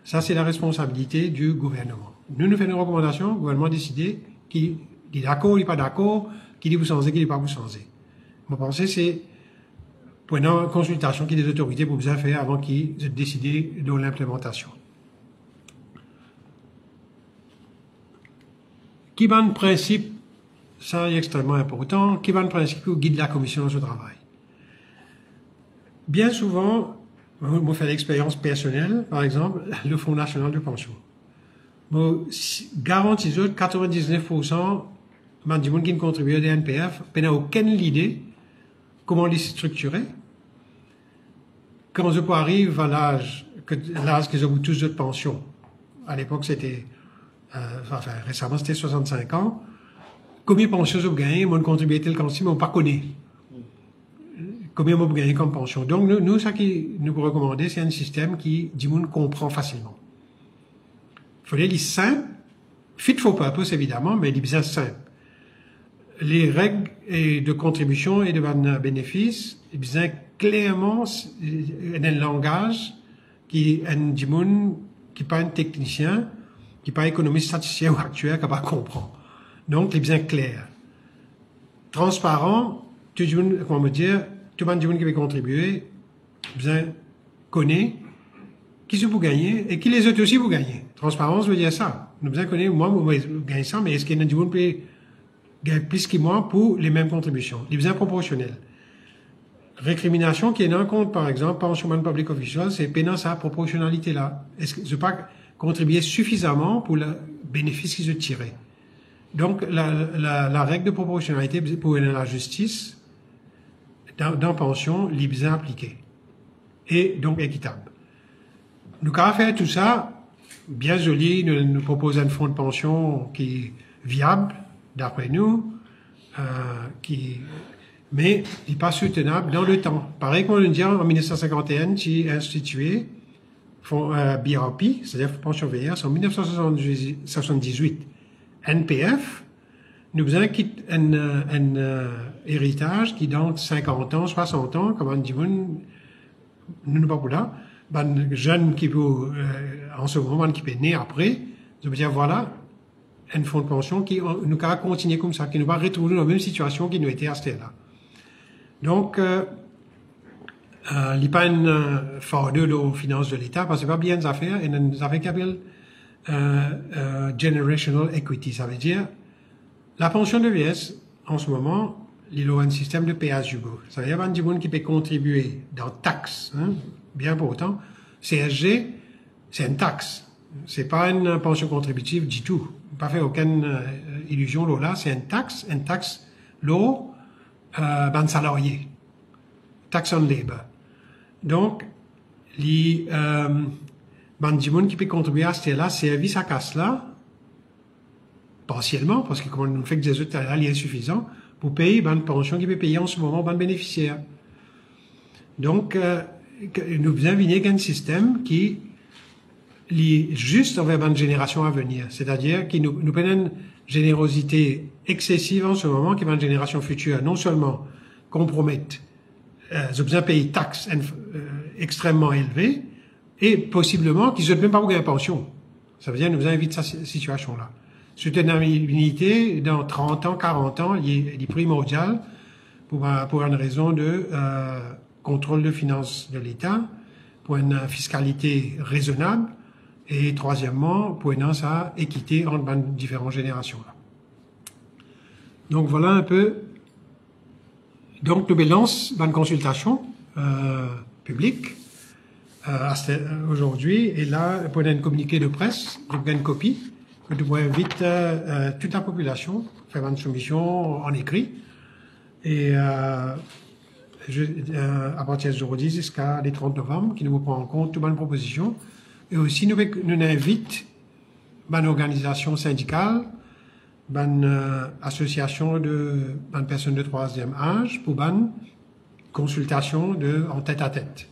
S2: Ça, c'est la responsabilité du gouvernement. Nous faisons une recommandation, le gouvernement décide qui est d'accord, il n'est pas d'accord, qui dit vous changer, qui dit pas vous changer. Mon pensée, c'est pour une consultation qui des autorités pour bien faire avant qu'ils décident de l'implémentation. Qui va le principe, ça est extrêmement important, qui va le principe qui guide la commission dans ce travail. Bien souvent, moi fais l'expérience personnelle, par exemple, le Fonds national de pension. Moi, garantis 99% des gens qui contribuent à l'NPF n'ont aucune idée comment les structurer. Quand je arrive à l'âge qu'ils ont tous de pension, à l'époque c'était, récemment c'était 65 ans, combien de pensions j'ai gagné, moi contribué tel quantité, mais on ne connaît pas. Combien on gagné comme pension. Donc, nous, ça qui nous recommandons, c'est un système qui, du monde, comprend facilement. Il faut aller simple, fit for purpose, évidemment, mais il est bien simple. Les règles de contribution et de bénéfices, il bien clairement, un langage qui est du monde, qui n'est pas un technicien, qui n'est pas économiste, statisticien ou actuaire, qui ne va pas comprendre. Donc, il est bien clair. Transparent, tout le monde, comment me dire, tout le monde qui veut contribuer, bien connaît qui c'est pour gagner et qui les autres aussi pour gagner. Transparence veut dire ça. Nous besoin connaître, moi, je gagne ça, mais est-ce qu'il y a du monde qui gagne plus que moi pour les mêmes contributions? Les besoins proportionnels. Récrimination qui est en compte, par exemple, pension public official, c'est pénal sa proportionnalité là. Est-ce que je pas contribuer suffisamment pour le bénéfice qu'ils ont tiré? Donc, la règle de proportionnalité pour la justice, dans pension, est bien appliquée. Et donc équitable. Nous avons fait tout ça, bien joli, nous proposons un fonds de pension qui est viable, d'après nous, mais il n'est pas soutenable dans le temps. Pareil qu'on le dit en 1951, qui a institué BRP, c'est-à-dire pension vieillesse, en 1978. NPF, nous avons un héritage qui, dans 50 ans, 60 ans, comme on dit, nous ne pas là, ben, jeunes qui peut, en ce moment, qui peut né après, je veux dire, voilà, un fonds de pension qui nous va continuer comme ça, qui nous va retrouver dans la même situation qui nous était à ce là. Donc, il n'y a pas une fardeau aux finances de l'État, parce que c'est pas bien des affaires, et des affaires qui s'appellent generational equity. Ça veut dire, la pension de vieillesse, en ce moment, il y a un système de pay-as-you-go. Ça veut dire qu'il y a des gens qui peuvent contribuer dans taxes, hein, bien important. CSG, c'est une taxe. C'est pas une pension contributive du tout. Pas fait aucune illusion là. C'est une taxe là, ben salarié. Tax on labor. Donc, les ben gens qui peuvent contribuer à ce là, service à casse là, partiellement, parce que comme on fait que des autres là, il est insuffisant, pour payer une pension qui peut payer en ce moment ben bénéficiaire. Donc, nous devons venir un système qui est juste envers une génération à venir. C'est-à-dire qui nous donne une générosité excessive en ce moment, qui va une génération future non seulement compromettre, ils ont payé taxes extrêmement élevées, et possiblement qu'ils ne même pas gagner pension. Ça veut dire nous invite cette situation-là. Soutenabilité, dans 30 ans, 40 ans, il est primordial pour une raison de contrôle de finances de l'État, pour une fiscalité raisonnable, et troisièmement, pour une équité entre les différentes générations. Donc voilà un peu. Donc nous lançons une consultation publique aujourd'hui, et là, pour un communiqué de presse, donc une copie, que nous invitons toute la population à faire une soumission en écrit, et à partir d'aujourd'hui jusqu'à les 30 novembre, qui nous prend en compte toutes les propositions, et aussi nous invitons une organisation syndicale, une association de personnes de troisième âge pour une consultation en tête à tête.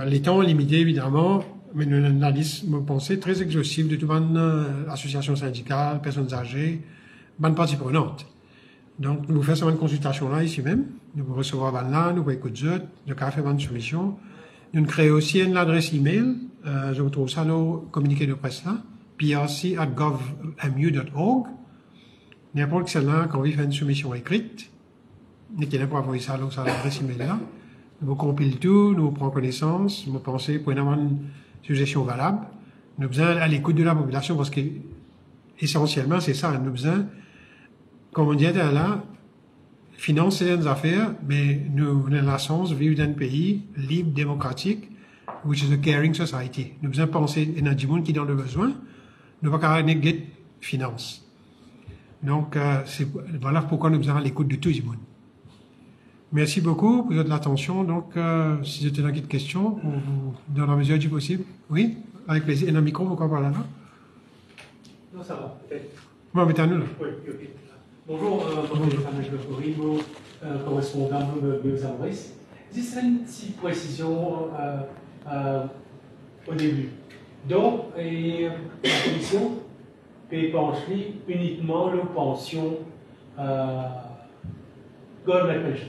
S2: Les temps limités évidemment, mais une analyse, me pensée, très exhaustive de toute une association syndicale, personnes âgées, bonne partie prenante. Donc, nous faisons une consultation là, ici même. Nous pouvons recevoir là, nous pouvons écouter, nous pouvons faire une soumission. Nous créons aussi une adresse email. Je vous trouve ça dans le communiqué de presse là. prc@govmu.org. N'importe qui celle-là, quand on fait une soumission écrite, nous pouvons envoyer ça dans l'adresse email là. Nous compilons tout, nous prenons connaissance, nous pensons pour avoir une suggestion valable. Nous avons besoin à l'écoute de la population parce que, essentiellement, c'est ça. Nous avons besoin, comme on dit là, financer les affaires, mais nous avons la chance de vivre dans un pays libre, démocratique, which is a caring society. Nous avons besoin de penser, et dans du monde qui est dans le besoin, nous ne pouvons pas négliger finance. Donc, voilà pourquoi nous avons besoin à l'écoute de tout le monde. Merci beaucoup pour votre attention. Donc, si vous avez des questions, dans la mesure du possible. Oui, avec plaisir. Et un micro, pourquoi pas là?
S3: Non, ça va, peut-être.
S2: Bon, mettez-nous là.
S3: Oui, ok. Bonjour, mon téléphone est Ribo, correspondant de Biosamris. Juste une petite précision au début. Donc, la commission peut pencher uniquement la pension government pension.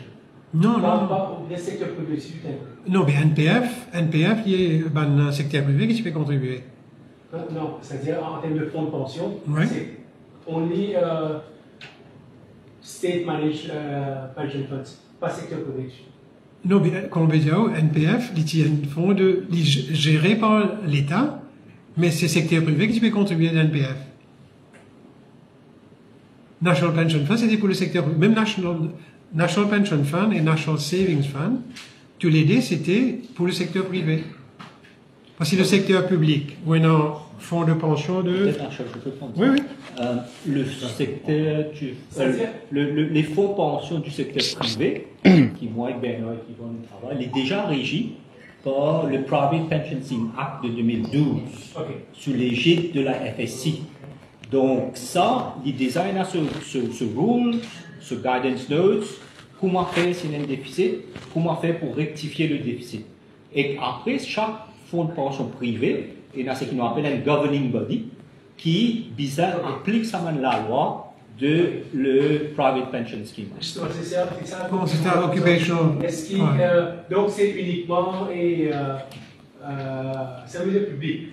S2: Non,
S3: Pas le secteur privé.
S2: Non, mais NPF, il y a un secteur privé qui peut contribuer.
S3: Non, c'est-à-dire en termes de fonds de pension,
S2: Ouais.
S3: c'est only state managed pension funds, pas secteur privé.
S2: Non, mais comme on veut dire, NPF, il y a un fonds géré par l'État, mais c'est le secteur privé qui peut contribuer à NPF. National Pension Fund, c'était pour le secteur privé. Même National Pension Fund et National Savings Fund, tous les deux, c'était pour le secteur privé. Parce que le secteur public, ou un fonds de pension de...
S4: Peut-être un chose, je peux prendre ça.
S2: Oui, oui.
S4: Le secteur les fonds de pension du secteur privé, qui vont être Bernard et qui vont nous travailler, il est déjà régi par le Private Pension Scheme Act de 2012, sous l'égide de la FSI. Donc ça, il design ce rule, ce guidance notes, comment faire s'il y a un déficit, comment faire pour rectifier le déficit. Et après, chaque fonds de pension privé, il y a ce qu'on appelle un governing body, qui, bizarre, applique ça dans la loi de le Private Pension Scheme.
S3: Justement, c'est ça.
S2: Bon, c'est un occupational.
S3: Donc, c'est uniquement service public.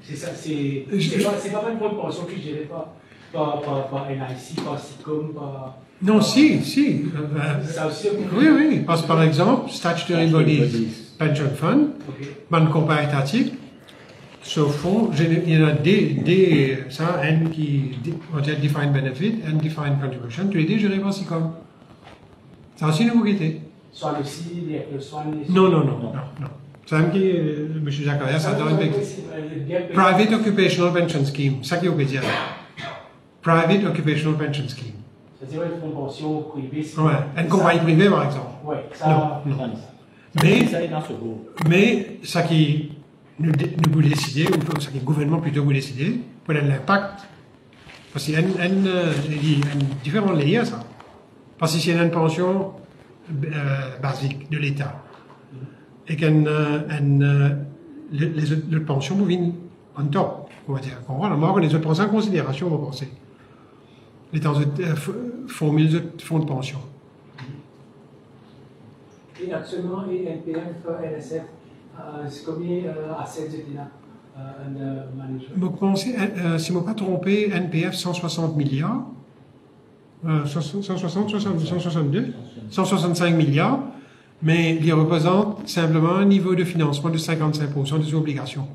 S3: C'est ça, c'est pas mal de fonds de pension qui ne géré par NIC, par SICOM, par...
S2: Non, si.
S3: Ça aussi,
S2: Oui, parce que par exemple, Statutory Bodies Pension Fund, banque comparative, ce fonds, il y en a un qui, on dit Defined Benefit, and Defined Contribution, tous les deux gérés par SICOM. Ça aussi, nous vous guettez.
S3: Soit le CID, le soin...
S2: Non. C'est un qui, M. Jacques, ça donne Private Occupational Pension Scheme, ça qui vous dire. Private Occupational Pension Scheme.
S3: C'est-à-dire une fonds de pension privée.
S2: Ouais, une compagnie privée, par exemple.
S3: Oui, ça...
S2: Non.
S3: Mais
S2: ça qui nous vous décidez, ou ça qui le gouvernement plutôt vous décidez, pour l'impact. Parce qu'il y a différents layers, ça. Parce que s'il y a une pension basique de l'État, et qu'une les autres pensions vous viennent en top, on va dire. Alors, les autres pensions en considération, on va penser. L'État formule les autres fonds de pension.
S3: Et actuellement, NPF, NSF, c'est combien assets là
S2: Vous pensez, si je ne me pas trompé, NPF 160 milliards, 162, 165 milliards, mais il représente simplement un niveau de financement de 55% des obligations.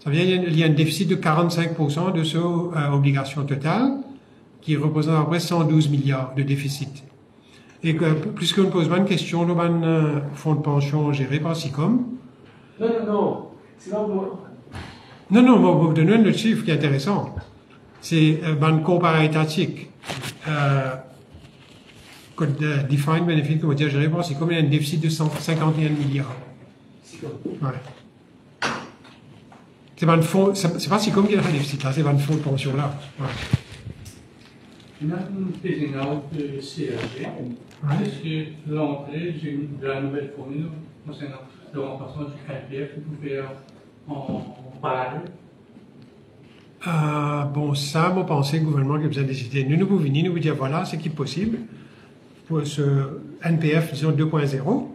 S2: Ça veut dire qu'il y a un déficit de 45% de ces obligations totales, qui représente à peu près 112 milliards de déficit. Et que, puisqu'on ne pose pas une question, le fonds de pension géré par SICOM.
S3: Non. C'est pas moi.
S2: Non, on va vous donner un autre chiffre qui est intéressant. C'est un comparatif. Code Defined Benefit, comme on dit, géré par SICOM, il y a un déficit de 151 milliards.
S3: SICOM.
S2: Ouais. C'est pas SICOM qui a un déficit là, c'est pas un fonds de pension là. Ouais.
S5: Madame présidente de CRG, est-ce que l'entrée de la nouvelle formule concernant le remplacement du KPF, vous pouvez faire en parallèle?
S2: Bon, ça, moi, pensais le gouvernement qui a besoin de décider. Nous pouvons venir, nous vous dire, voilà, ce qui est possible pour ce NPF, disons, 2.0.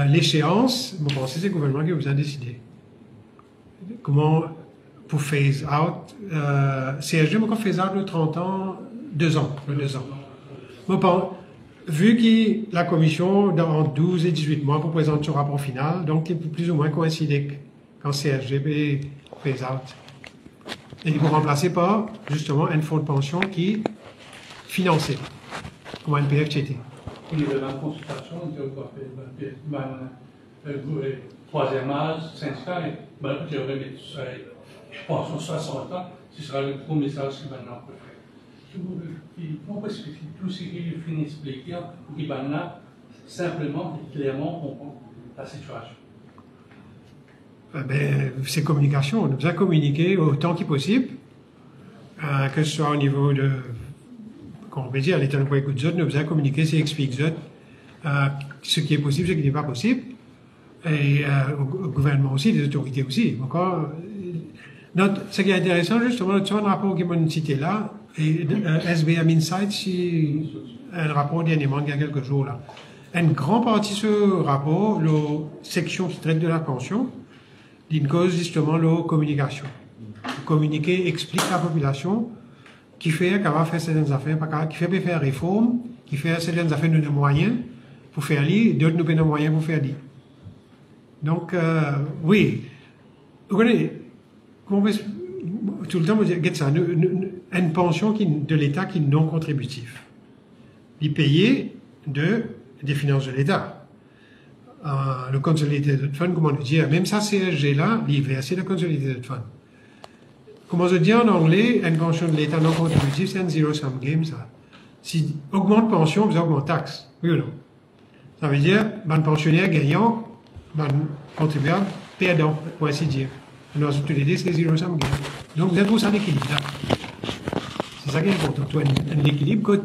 S2: L'échéance, moi, pensais c'est le gouvernement qui a besoin de décider. Comment, pour phase out, CSG, moi, quand phase out le 30 ans, 2 ans, le 2 ans. Moi, vu que la commission, dans 12 et 18 mois, pour présenter son rapport final, donc, il peut plus ou moins coïncider quand CSG phase out. Et il faut remplacer par, justement, un fonds de pension qui est financé, comme un PFTT.
S5: Au niveau de la consultation, on dit quoi faire le troisième âge, syndical, tu aurais mis pension 60 ans, ce sera le gros message que maintenant on peut faire. Comment est-ce que tout ce qui finit de expliquer, il va là simplement et clairement comprendre la situation?
S2: C'est communication. On doit communiquer autant que possible, que ce soit au niveau de, comment on peut dire, l'État de quoi écoute, nous devons communiquer, c'est expliquer ce qui est possible, ce qui n'est pas possible, et au gouvernement aussi, les autorités aussi. Encore, ce qui est intéressant, justement, tu vois, un rapport qui m'a cité là, et SBM Insight, c'est un rapport dernièrement, il y a quelques jours là. Une grande partie de ce rapport, la section qui traite de la pension, d'une cause justement la communication. Communiquer explique à la population qui fait qu'elle va faire certaines affaires, qui fait faire réforme, qui fait certaines affaires nous de moyens pour faire lire, d'autres nous donnent moyens pour faire lire. Donc, oui, vous connaissez, tout le temps, vous dites ça, une pension de l'État qui est non contributive. Il paye des finances de l'État. Le Consolidated Fund, comment on dit, même ça, CSG-là, il verse le Consolidated Fund. Comment je dis en anglais, une pension de l'État non contributive, c'est un zero-sum game, ça. Si augmente pension, vous augmente taxe. Oui ou non? Ça veut dire, un pensionnaire gagnant, un contribuable perdant, pour ainsi dire. Dans toutes les idées, c'est zero-sum game. Donc, vous êtes pour ça l'équilibre, là. C'est ça qui est important. Un équilibre, quand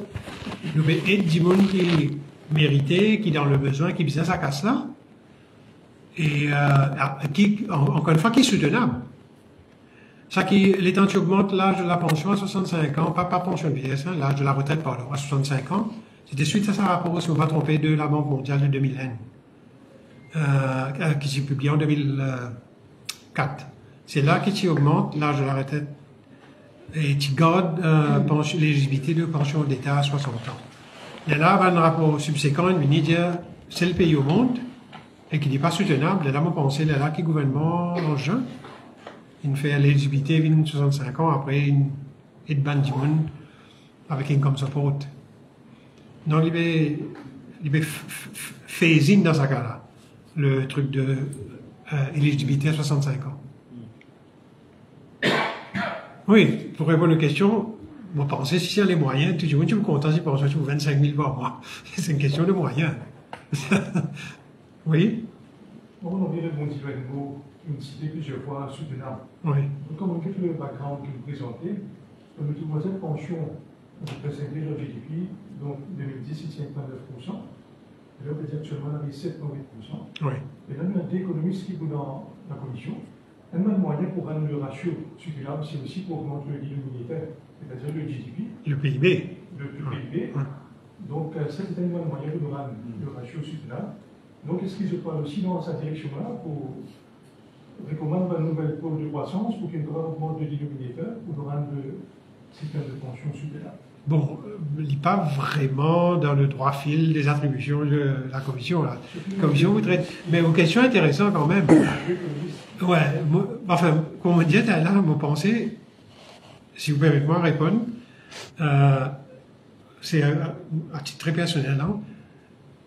S2: nous aidons du monde qui mérité, qui est dans le besoin, qui vise sa casse là, et qui, encore une fois, qui est soutenable. Ça qui, les temps qui augmentent l'âge de la pension à 65 ans, pas pension de vieillesse, hein, l'âge de la retraite, pardon, à 65 ans, c'était suite à ce rapport, si on ne va pas tromper, de la Banque mondiale de 2001, qui s'est publié en 2004. C'est là qui augmente l'âge de la retraite et qui garde l'éligibilité de pension d'État à 60 ans. Il y a là un rapport subséquent, il vient dire c'est le pays au monde et qui n'est pas soutenable. Et là, moi, pensez, là, qui gouvernement en juin, il fait l'éligibilité de 65 ans après une bande du monde avec income support. Donc, il va phasing dans ce cas-là, le truc de éligibilité à 65 ans. Oui, pour répondre aux questions, vous pensez si il y a les moyens, tout le monde, tu me comptes, si vous pensez 25 000 par mois. C'est une question de moyens. Oui?
S6: On vient de rebondir à nouveau, une cité plusieurs fois soutenable.
S2: Oui.
S6: Comme on fait le background que vous présentez, nous trouvons cette pension représentée le GDP, donc 2010, il tient 9%. Et là, on peut dire actuellement, on avait 7,8%.
S2: Oui.
S6: Et là, nous avons des économistes qui sont dans la commission. Un moyen pour rendre le ratio soutenable, c'est aussi pour augmenter le dénominateur, c'est-à-dire le GDP.
S2: Le PIB.
S6: Le PIB. Donc, c'est un moyen de rendre le ratio soutenable. Donc, est-ce qu'ils se parlent aussi dans cette direction-là pour recommander une nouvelle pôle de croissance pour qu'il augmente le dénominateur pour rendre le système de pension soutenable?
S2: Bon, il n'est pas vraiment dans le droit fil des attributions de la commission. La commission voudrait. Mais vos questions intéressantes quand même. Ouais, enfin, comme on disait là, mon pensée, si vous permettez moi répondre, c'est à titre très personnel, hein.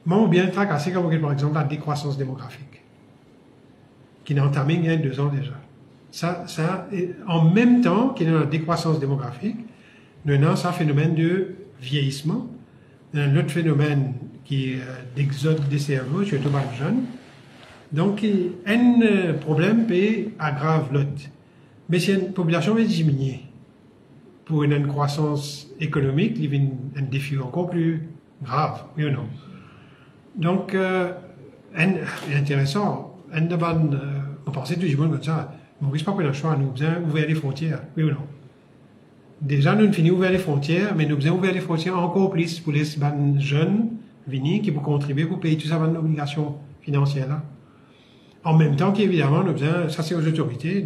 S2: Moi, on bien tracassé comme par exemple la décroissance démographique, qui est entamée il y a 2 ans déjà. Ça, en même temps qu'il y a la décroissance démographique, nous avons un phénomène de vieillissement, un autre phénomène qui est d'exode des cerveaux, surtout par les jeunes. Donc, un problème peut aggraver l'autre. Mais si une population est diminuée, pour une croissance économique, il y a un défi encore plus grave, oui ou non? Donc, intéressant, on pensait tout le monde comme ça, Maurice pas le choix, nous devons ouvrir les frontières, oui ou non? Déjà, nous finissons ouvrir les frontières, mais nous devons ouvrir les frontières encore plus pour les jeunes venir qui vont contribuer pour payer toutes ces obligations financières là. En même temps qu'évidemment, nous devons, ça c'est aux autorités,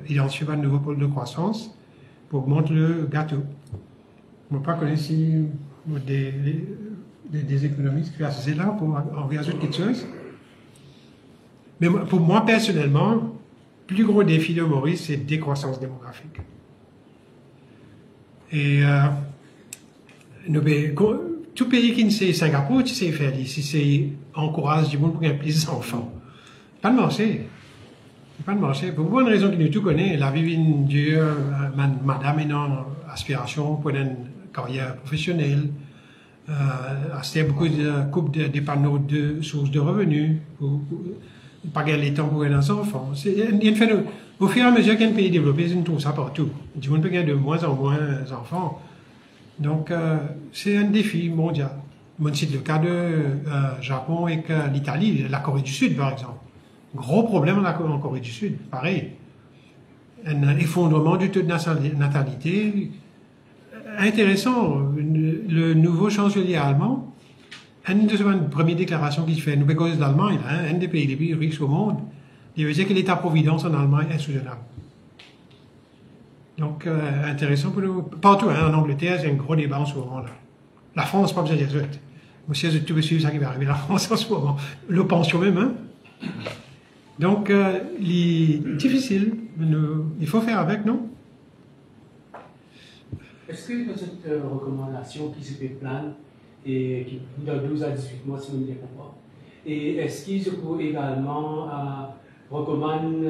S2: d'identifier un nouveau pôle de croissance pour augmenter le gâteau. Je ne sais pas si des économistes qui sont là pour envisager quelque chose. Mais pour moi, personnellement, le plus gros défi de Maurice, c'est la décroissance démographique. Et tout pays qui ne sait Singapour, tu sais faire, si c'est encourage du monde pour qu'il y ait plus d'enfants. Pas de marché. Pas de marché. Pour une bonne raison que nous tous connaissons, la vie est dure, madame est en aspiration pour une carrière professionnelle, c'est beaucoup de coupe des panneaux de sources de revenus, pour pas gagner les temps pour les enfants. Au fur et à mesure qu'un pays développé, on trouve ça partout. Du monde peut gagner de moins en moins d'enfants. Donc, c'est un défi mondial. Moi, c'est le cas de Japon et l'Italie, la Corée du Sud, par exemple. Gros problème en Corée du Sud, pareil. Un effondrement du taux de natalité. Intéressant, le nouveau chancelier allemand, une de ses premières déclarations qu'il fait, nous, parce que l'Allemagne, un des pays les plus riches au monde, il veut dire que l'État-providence en Allemagne est insoutenable. Donc, intéressant pour nous. Partout, en Angleterre, c'est un gros débat en ce moment-là. La France, pas besoin de dire ça. Moi, si tu veux suivre ça qui va arriver, la France en ce moment. Le pension même, hein. Donc, difficile. Il faut faire avec, non?
S3: Est-ce que cette recommandation qui se fait plein et qui dans 12 à 18 mois, si on ne les comprend pas, et est-ce qu'ils peuvent également recommander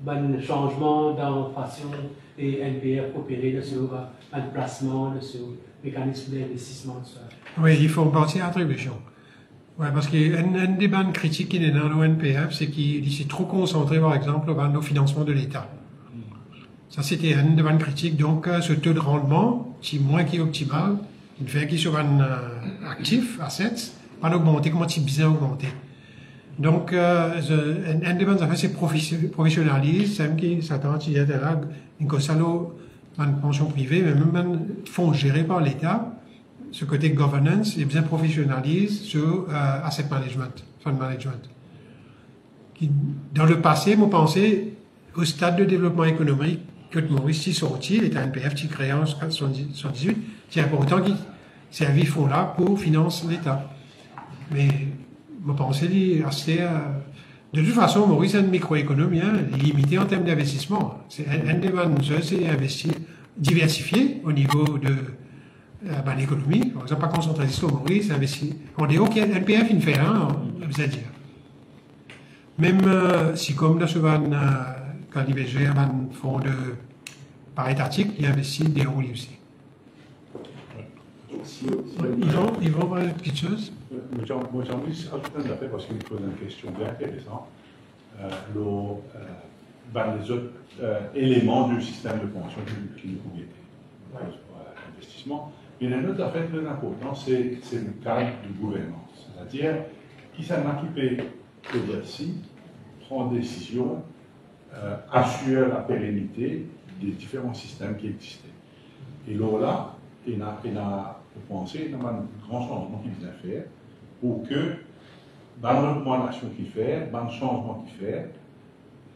S3: un changement dans la façon des NPF opérer sur un placement, sur le mécanisme d'investissement?
S2: Oui, il faut penser à l'attribution. Oui, parce qu'une des bonnes critiques qui est dans le NPF, c'est qu'il s'est trop concentré, par exemple, dans le financement de l'État. Ça, c'était une des bonnes critiques. Donc, ce taux de rendement, si moins qui est optimal, il fait qu'il soit un actif, assets, pas augmenter, comment il bien augmenter. Donc, une des bonnes affaires, c'est professionnaliser, c'est qui s'attend, il y a là, une pension privée, mais même un fonds géré par l'État, ce côté governance, est bien professionnalise sur asset management, fund management. Dans le passé, moi, pensais, au stade de développement économique, que Maurice s'y sorti, l'État NPF qui créé en 1978, c'est important qu'il servi fonds là pour financer l'État. Mais, je pensais, de toute façon, Maurice est une microéconomie, limité en termes d'investissement. C'est un des bonnes choses, c'est investir, diversifier au niveau de l'économie. Par exemple, pas concentrer sur Maurice, investir. On dit, OK, NPF, il fait rien, vous allez dire. Même si, comme dans ce quand il gère un fonds par étatique, il investit des roulis aussi. Ils vont parler de petites choses.
S7: Moi, j'ai envie de rajouter un affaire parce qu'il me pose une question bien intéressante. Les autres éléments du système de pension qui nous conviennent pour l'investissement. Il y a une autre affaire très importante, c'est le cadre de gouvernance. C'est-à-dire, qui s'en occupe que celle-ci prend des décisions, assure la pérennité des différents systèmes qui existaient. Et là, il a pensé à un grand changement qu'il vient faire pour que, dans la recommandation qu'il fait, dans le changement qu'il fait,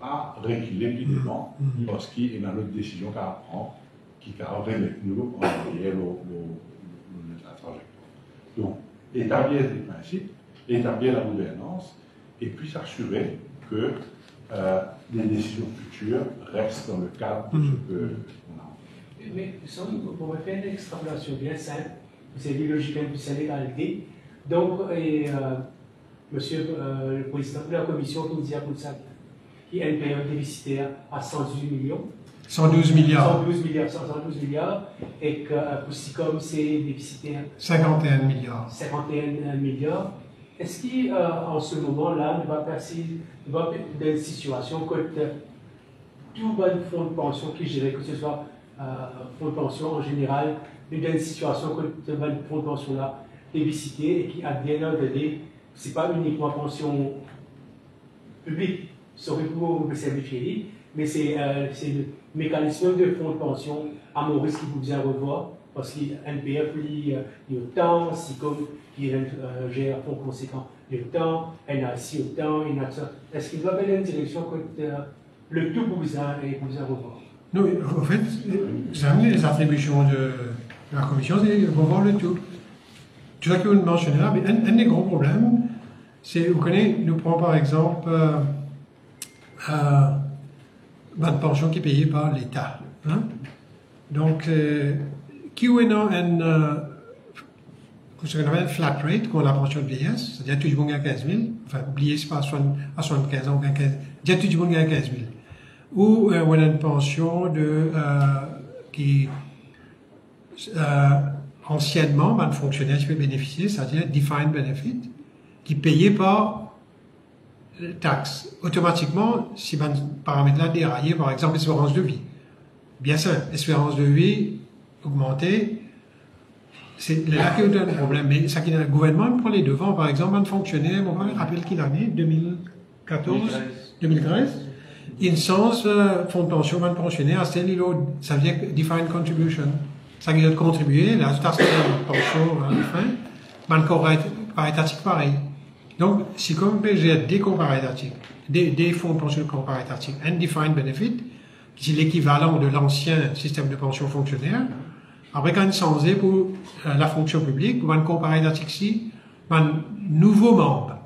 S7: à reculer plus devant, parce qu'il y a une autre décision qu'à prendre qui a remis nous en arrière la trajectoire. Donc, établir des principes, établir la gouvernance, et puis s'assurer que les décisions futures restent dans le cadre de ce qu'on a.
S3: Mais pour me faire une extrapolation bien simple, vous avez dit logiquement que c'est l'égalité. Donc, monsieur le président de la commission qui nous dit pour ça, qui est NPF déficitaire à 118 millions.
S2: 112 milliards.
S3: 112 milliards, et que pour SICOM, c'est déficitaire
S2: 51 milliards.
S3: 51 milliards. Est-ce qu'en ce moment-là, on va passer dans une situation que tout bon fonds de pension qui gère, que ce soit fonds de pension en général, mais dans une situation que ce fonds de pension-là est déficitaire et qui a bien donné, ce n'est pas uniquement pension publique, saurait pour simplifier, mais c'est le mécanisme de fonds de pension à Maurice qui vous bien revoir, parce qu'il y a NPF, il y a autant, SICOM, qui gère un fonds conséquent, il y a autant, NAC autant, est-ce qu'il va aller dans une direction que le tout vous bien revoir?
S2: Non, en fait, les attributions de la commission, c'est revoir le tout. Tout ça que vous mentionnez là, mais un des gros problèmes, c'est, vous connaissez, nous prenons par exemple une pension qui est payée par l'État. Hein? Donc, qui est ce qu'on appelle flat rate, qu'on a la pension de vieillesse, c'est-à-dire tout le monde gagne 15 000, enfin, oubliez, c'est pas à 75 ans, c'est-à-dire tout le monde gagne 15 000. Ou on a une pension qui anciennement, un fonctionnaire qui peut bénéficier, c'est-à-dire defined benefit, qui est payé par taxe. Automatiquement, si un paramètre-là déraillé, par exemple, espérance de vie. Bien simple, espérance de vie augmentée, c'est là qu'il y a un problème. Mais ça, le gouvernement prend les devants. Par exemple, un fonctionnaire, on me rappelle quelle année, 2013, il sens fonds de pension, un pensionnaire, ça veut dire defined contribution. Ça veut dire contribuer, là, c'est une pension à la fin, mais encore paritatique pareil. Donc, si comme j'ai des comparatatiques, des fonds de pension comparatatiques, un defined benefit, qui est l'équivalent de l'ancien système de pension fonctionnaire, après quand il s'en est pour la fonction publique, pour un comparatif ici, un nouveau membre.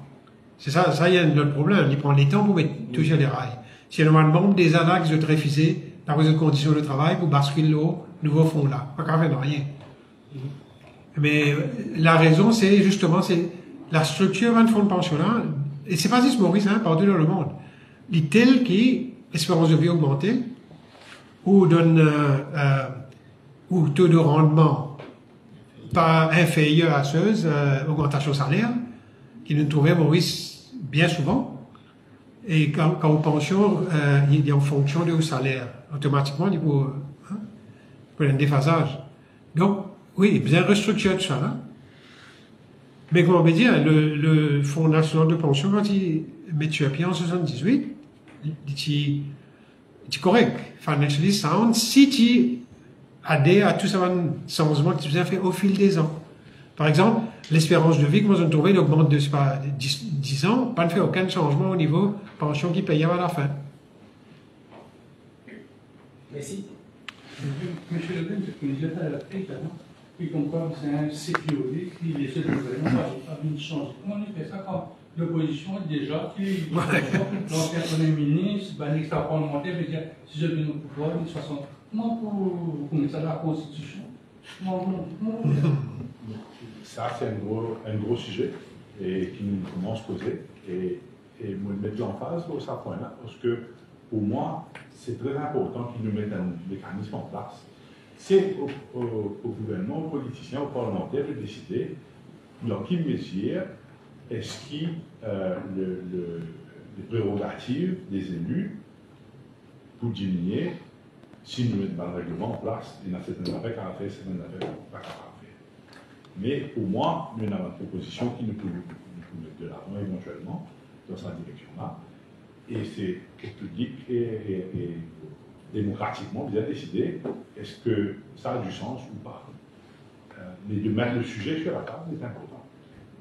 S2: C'est ça, il y a un autre problème. Il prend les temps pour mettre toucher les rails. Si un membre des annexes de refusé la cause de conditions de travail pour basculer le nouveau fonds là. Pas qu'à faire rien. Mais la raison, c'est justement, c'est la structure d'un fonds de pension là, et c'est pas juste Maurice, hein, partout dans le monde. Les tels qui, espérance de vie augmentée, ou donne, ou taux de rendement pas inférieur à ceux, augmentation salaire, qui nous trouvait Maurice bien souvent. Et quand on pension, il est en fonction de salaire. Automatiquement, il faut un déphasage. Donc, oui, bien restructurer tout ça là. Mais comment on peut dire, le Fonds national de pension, quand il met sur pied en 78, il est correct, financially sound, si tu adhères à tout ça, un changement que tu as fait au fil des ans. Par exemple, l'espérance de vie que nous avons trouvé augmente de 10 ans, pas de faire aucun changement au niveau pension qui payait à la fin.
S3: Merci.
S5: Monsieur Le Pen, ce que vous dites à la fin, puis comme quoi c'est un sécurité qui essaie de gouvernement par une chance. Comment on fait ça quand l'opposition déjà, qui l'ancien Premier ministre, ben, l'extra parlementaire veut dire si je viens au pouvoir, 60. Comment vous connaissez ça la Constitution?
S7: Ça, c'est un gros sujet et qui nous commence à poser. Et moi, mettre l'emphase sur ce point-là, parce que pour moi, c'est très important qu'ils nous mettent un mécanisme en place. C'est au gouvernement, aux politiciens, aux parlementaires de décider dans quelle mesure est-ce que les prérogatives des élus pour diminuer si nous mettons un règlement en place. Il y a certaines affaires qu'à faire, certaines affaires pas qu'à faire. Mais pour moi, nous avons une proposition qui nous peut mettre de l'avant éventuellement dans cette direction-là. Et c'est au public et démocratiquement bien décider est-ce que ça a du sens ou pas. Mais de mettre le sujet sur la table est important.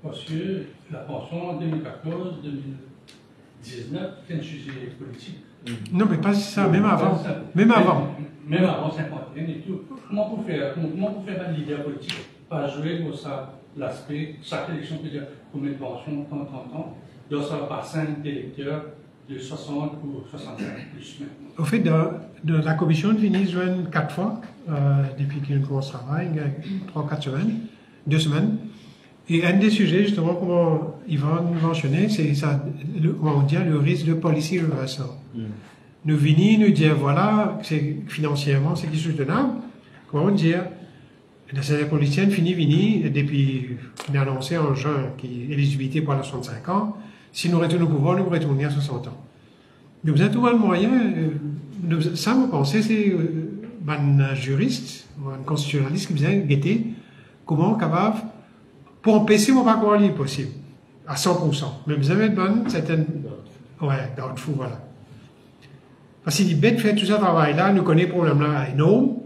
S5: Parce que la pension en 2014, 2019, c'est un sujet politique.
S2: Non, mais pas ça, même avant. Même avant.
S5: Même avant 51 et tout. Comment vous faire un leader politique pas jouer dans l'aspect, chaque élection peut dire combien de pensions, 30 ans, dans un bassin d'électeurs de 60 ou 65 plus maintenant.
S2: Au fait, dans la commission, Vinny joue 4 fois depuis qu'il commence le travail, 3-4 semaines, 2 semaines. Et un des sujets, justement, comme Yvan mentionnait, c'est ça, on dit le risque de policy reversal. Nous Vinny nous dire, voilà, financièrement, c'est qui est soutenable. Comment dire, la série politicienne finit Vinny, depuis qu'on a annoncé en juin qu'il est éligibilité pour les 65 ans. Si nous retournons au pouvoir, nous retournons à 60 ans. Nous avons tout le moyen, ça, vous pensez, c'est un juriste, un constitutionnaliste qui vient guetter comment capable, pour empêcher mon parcours libre possible, à 100%. Mais vous avez une certaine Ouais, doubtful, voilà. Parce que les bêtes fait tout ce travail-là, nous connaissons le problème-là énorme.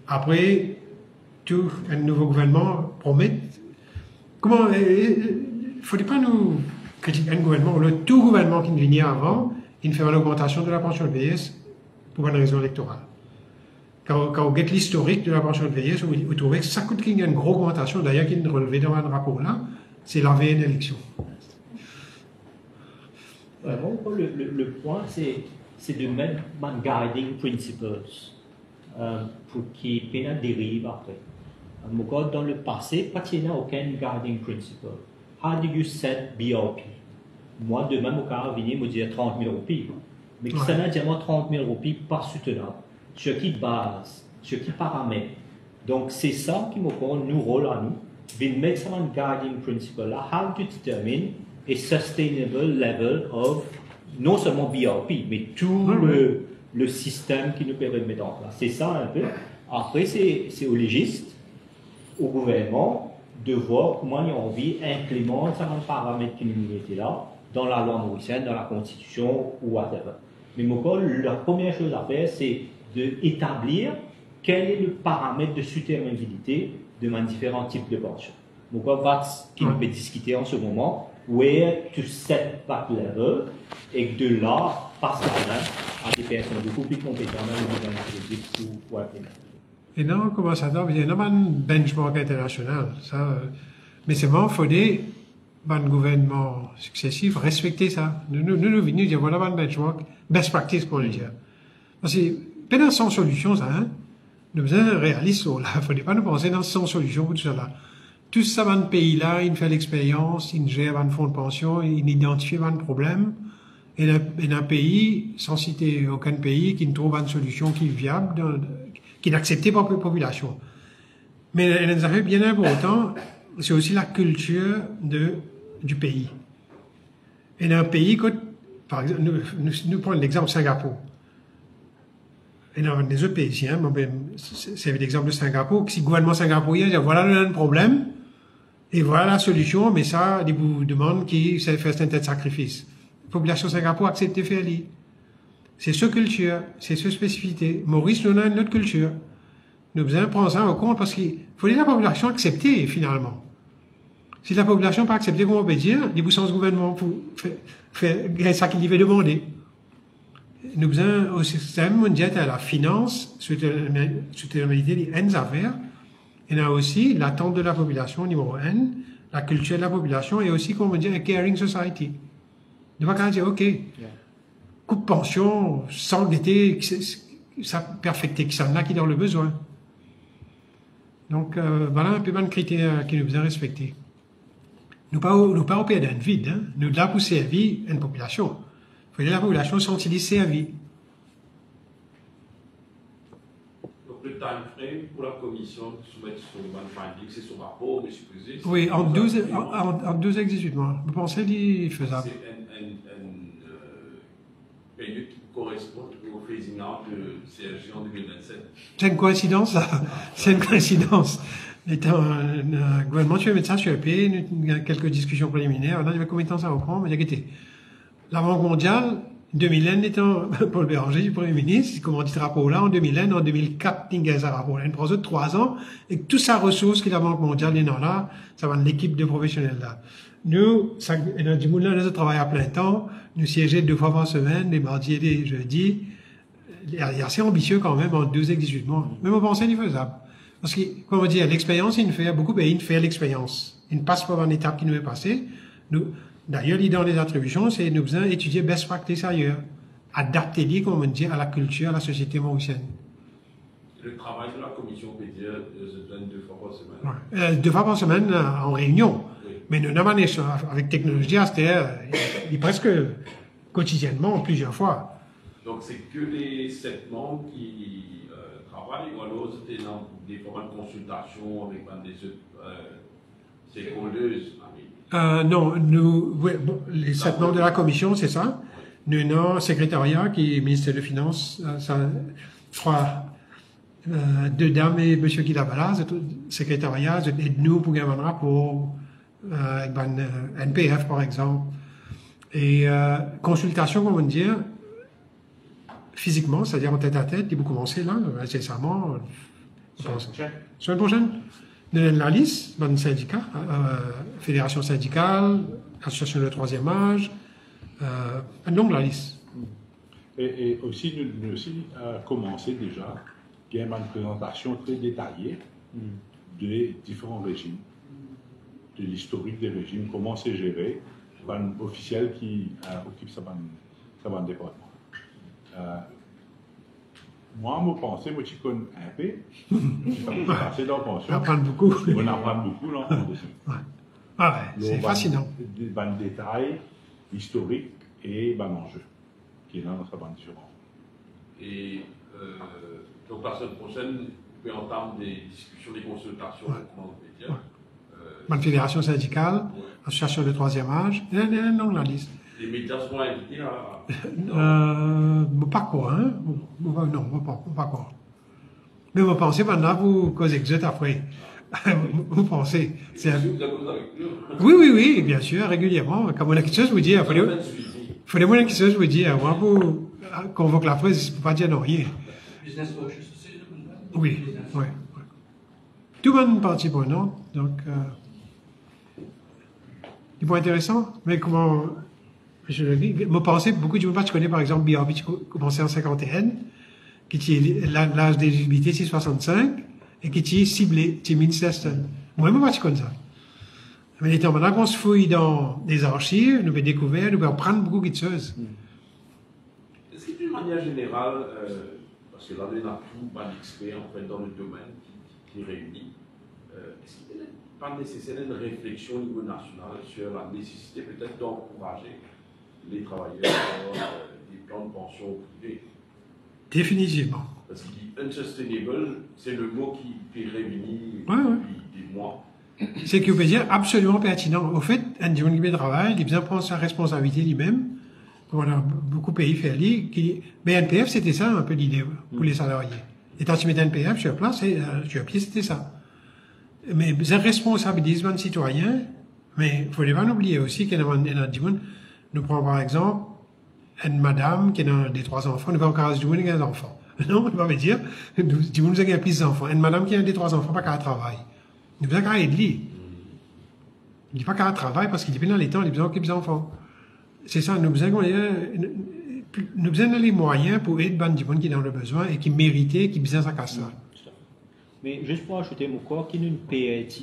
S2: Après, tout un nouveau gouvernement promet. Comment, il ne faudrait pas nous critiquer un gouvernement, ou tout gouvernement qui venait avant, il fait une augmentation de la pension de vieillesse pour une raison électorale. Quand on regarde l'historique de la pension de vieillesse, vous trouvez que ça coûte qu'il y a une grosse augmentation, d'ailleurs, qui est relevée dans un rapport là, c'est la veille d'élection.
S4: Le point, c'est de mettre un guiding principles pour qu'il y ait une dérive après. Dans le passé, il n'y a aucun guiding principle. How do you set BRP? Moi, demain, je vais venir me dire 30 000 roupies. Mais ça n'a jamais 30 000 roupies pas soutenable. Sur qui base, sur qui paramètre. Donc, c'est ça qui me donne nous rôle à nous. De mettre ça un guiding principle là, how to determine a sustainable level of non seulement BRP, mais tout le système qui nous permet de mettre en place. C'est ça un peu. Après, c'est aux légistes, au gouvernement, de voir comment ils ont envie d'implémenter certains paramètres qui nous étaient là, dans la loi mauricienne, dans la Constitution ou whatever. Mais la première chose à faire, c'est d'établir quel est le paramètre de soutenabilité de mes différents types de pensions. Donc, ce qui nous peut discuter en ce moment, where to set that level, et de là, passe la main à des personnes beaucoup plus compétentes dans le gouvernement politique pour implémenter.
S2: Et non, comment ça va? Il y a un benchmark international. Ça, mais c'est bon, il faut des gouvernements successifs respecter ça. Nous venons dire voilà un benchmark, best practice pour le dire. Parce que, pas sans solution, ça, hein? Nous sommes réalistes, là. Il ne faut pas nous penser dans sans solution pour tout ça, là. Tout ça, dans le pays-là, il fait l'expérience, il gère un fonds de pension, il identifie un problème. Et dans un pays, sans citer aucun pays, qui ne trouve une solution qui est viable, qui est acceptée par la population. Mais un affaire bien important, c'est aussi la culture du pays. Et dans un pays, par exemple, nous prenons l'exemple Singapour. Et dans les autres pays, hein, c'est l'exemple de Singapour, que si le gouvernement singapourien dit voilà un problème, et voilà la solution, mais ça, il vous demande qui sait faire un tel sacrifice. La population de Singapour accepte de faire l'île. C'est ce culture, c'est ce spécificité. Maurice, nous avons une autre culture. Nous devons prendre ça en compte parce qu'il faut que la population accepte finalement. Si la population n'a pas accepté, comment on peut dire, il vous sens gouvernement pour faire ça qu'il veut demander. Nous avons au système mondial à la finance, soutenabilité des N affaires, il y a aussi l'attente de la population, numéro 1, la culture de la population et aussi, comment dire, a caring society. Ne pas dire, OK, coup de pension, sans guetter, ça perfecter qui s'en a qui dans le besoin. Donc, voilà un peu de critères qui nous besoin respecter. Nous pas au pays d'un vide, hein. Nous là pour servir une population. Il faut que la population sentir servie.
S8: Donc, le time frame pour la commission de soumettre son finding, c'est son rapport, mais supposé.
S2: Oui, en 12 à 18 mois. Vous pensez qu'il est faisable?
S8: C'est une période qui correspond au phasing out de CRG en 2027.
S2: C'est une coïncidence, ça. C'est une coïncidence. Étant un gouvernement, tu veux mettre ça sur le pays, il y a quelques discussions préliminaires. Là, il y a combien de temps ça va prendre? Mais il y a été. La Banque mondiale, 2001 étant Paul Béranger du Premier ministre, il commande ce rapport-là en 2001, en 2004, il y a ce rapport-là. Il prend 3 ans, et toute sa ressource que la Banque mondiale est dans là, ça va de l'équipe de professionnels là. Nous, dans du moulin, nous travaillons à plein temps, nous siégeons 2 fois par semaine, les mardis et les jeudis. Il est assez ambitieux quand même en 12 et 18 mois. Mais on pensait qu'il est faisable. Parce que, comme on dit, l'expérience, il fait, beaucoup de pays, il fait l'expérience. Il ne passe pas par une étape qui nous est passée. D'ailleurs, dans les attributions, c'est nous besoin étudier best practice ailleurs. Adapter, comme on dit, à la culture, à la société mauricienne.
S8: Le travail de la commission peut dire se donne 2 fois par semaine.
S2: 2 fois par semaine en réunion. Oui. Mais nous n'avons pas avec technologie, c'est-à-dire, il est presque quotidiennement, plusieurs fois.
S8: Donc, c'est que les 7 membres qui travaillent, ou alors c'était dans des formes de consultation avec des autres stakeholders?
S2: Non, les 7 membres de la commission, c'est ça. Nous avons un secrétariat qui est ministère de Finances, je crois, 2 dames et M. Guidabala, secrétariat, aide-nous pour gagner un rapport, avec NPF par exemple. Et consultation, comment dire, physiquement, c'est-à-dire en tête à tête, vous commencez là, nécessairement, semaine prochaine, la liste, dans le syndicat, fédération syndicale, association de troisième âge, un nombre la liste.
S7: Et aussi, nous aussi commencé déjà, il y a une présentation très détaillée des différents régimes, de l'historique des régimes, comment c'est géré, un officiel qui occupe ce département. Moi, je pensais, moi, je connais un peu, je passé dans la pension.
S2: On apprend beaucoup.
S7: On apprend beaucoup là.
S2: Ah ouais, c'est fascinant.
S7: Des détails historiques et enjeux qui est dans notre bande différente.
S8: Et donc la semaine prochaine, vous pouvez entamer des discussions, des consultations avec les médias.
S2: Bonne fédération syndicale, association de troisième âge, non, la liste.
S8: Les médias seront invités à...
S2: Pas quoi, hein? Non, pas quoi. Mais vous pensez maintenant, vous causez que après. Vous pensez. Oui, bien sûr, régulièrement. Comme on a quelque chose, vous dire, il faut des quelque chose, vous dire, moi, vous convoque la presse, je ne peux pas dire non, rien. Oui. Tout le monde partie prenante, donc, du point intéressant, mais comment, je le dis, me pensez, beaucoup de gens, je connais par exemple BRB qui commençait en 51, qui est l'âge d'éligibilité, c'est 65, et qui est ciblé, c'est 1600. Moi, je ne connais pas ça. Mais étant maintenant qu'on se fouille dans des archives, nous pouvons découvrir, nous pouvons apprendre beaucoup de choses.
S8: Est-ce que d'une manière générale, parce que là, on a tout un expert en fait, dans le domaine qui réunit, est-ce qu'il n'est pas nécessaire une réflexion au niveau national sur la nécessité peut-être d'encourager les travailleurs des plans de pension privés?
S2: Définitivement.
S8: Parce qu'il dit unsustainable, c'est le mot qui réunit depuis des mois.
S2: C'est qu'il veut dire absolument pertinent. Au fait, un jeune qui travaille, il a besoin de prendre sa responsabilité lui-même. On a beaucoup de pays fait aller. Mais NPF, c'était ça un peu l'idée pour les salariés. Et quand tu mets NPF sur place, sur pied, c'était ça. Mais ça responsabilise un citoyen. Mais il ne faut pas oublier aussi qu'il y a des gens, nous prenons par exemple une madame qui a des 3 enfants, nous avons encore du monde qui a des enfants. Non, on ne va pas dire, nous avons plus d'enfants. Une madame qui a des 3 enfants, pas qu'à travailler. Nous avons qu'à aider. Il ne dit pas qu'à travailler parce qu'il est dans les temps, il a besoin d'occuper des enfants. C'est ça, nous avons les moyens pour aider les gens qui ont le besoin et qui méritent, qui ont besoin de ça.
S4: Mais juste pour ajouter, mon corps qui est une PAD,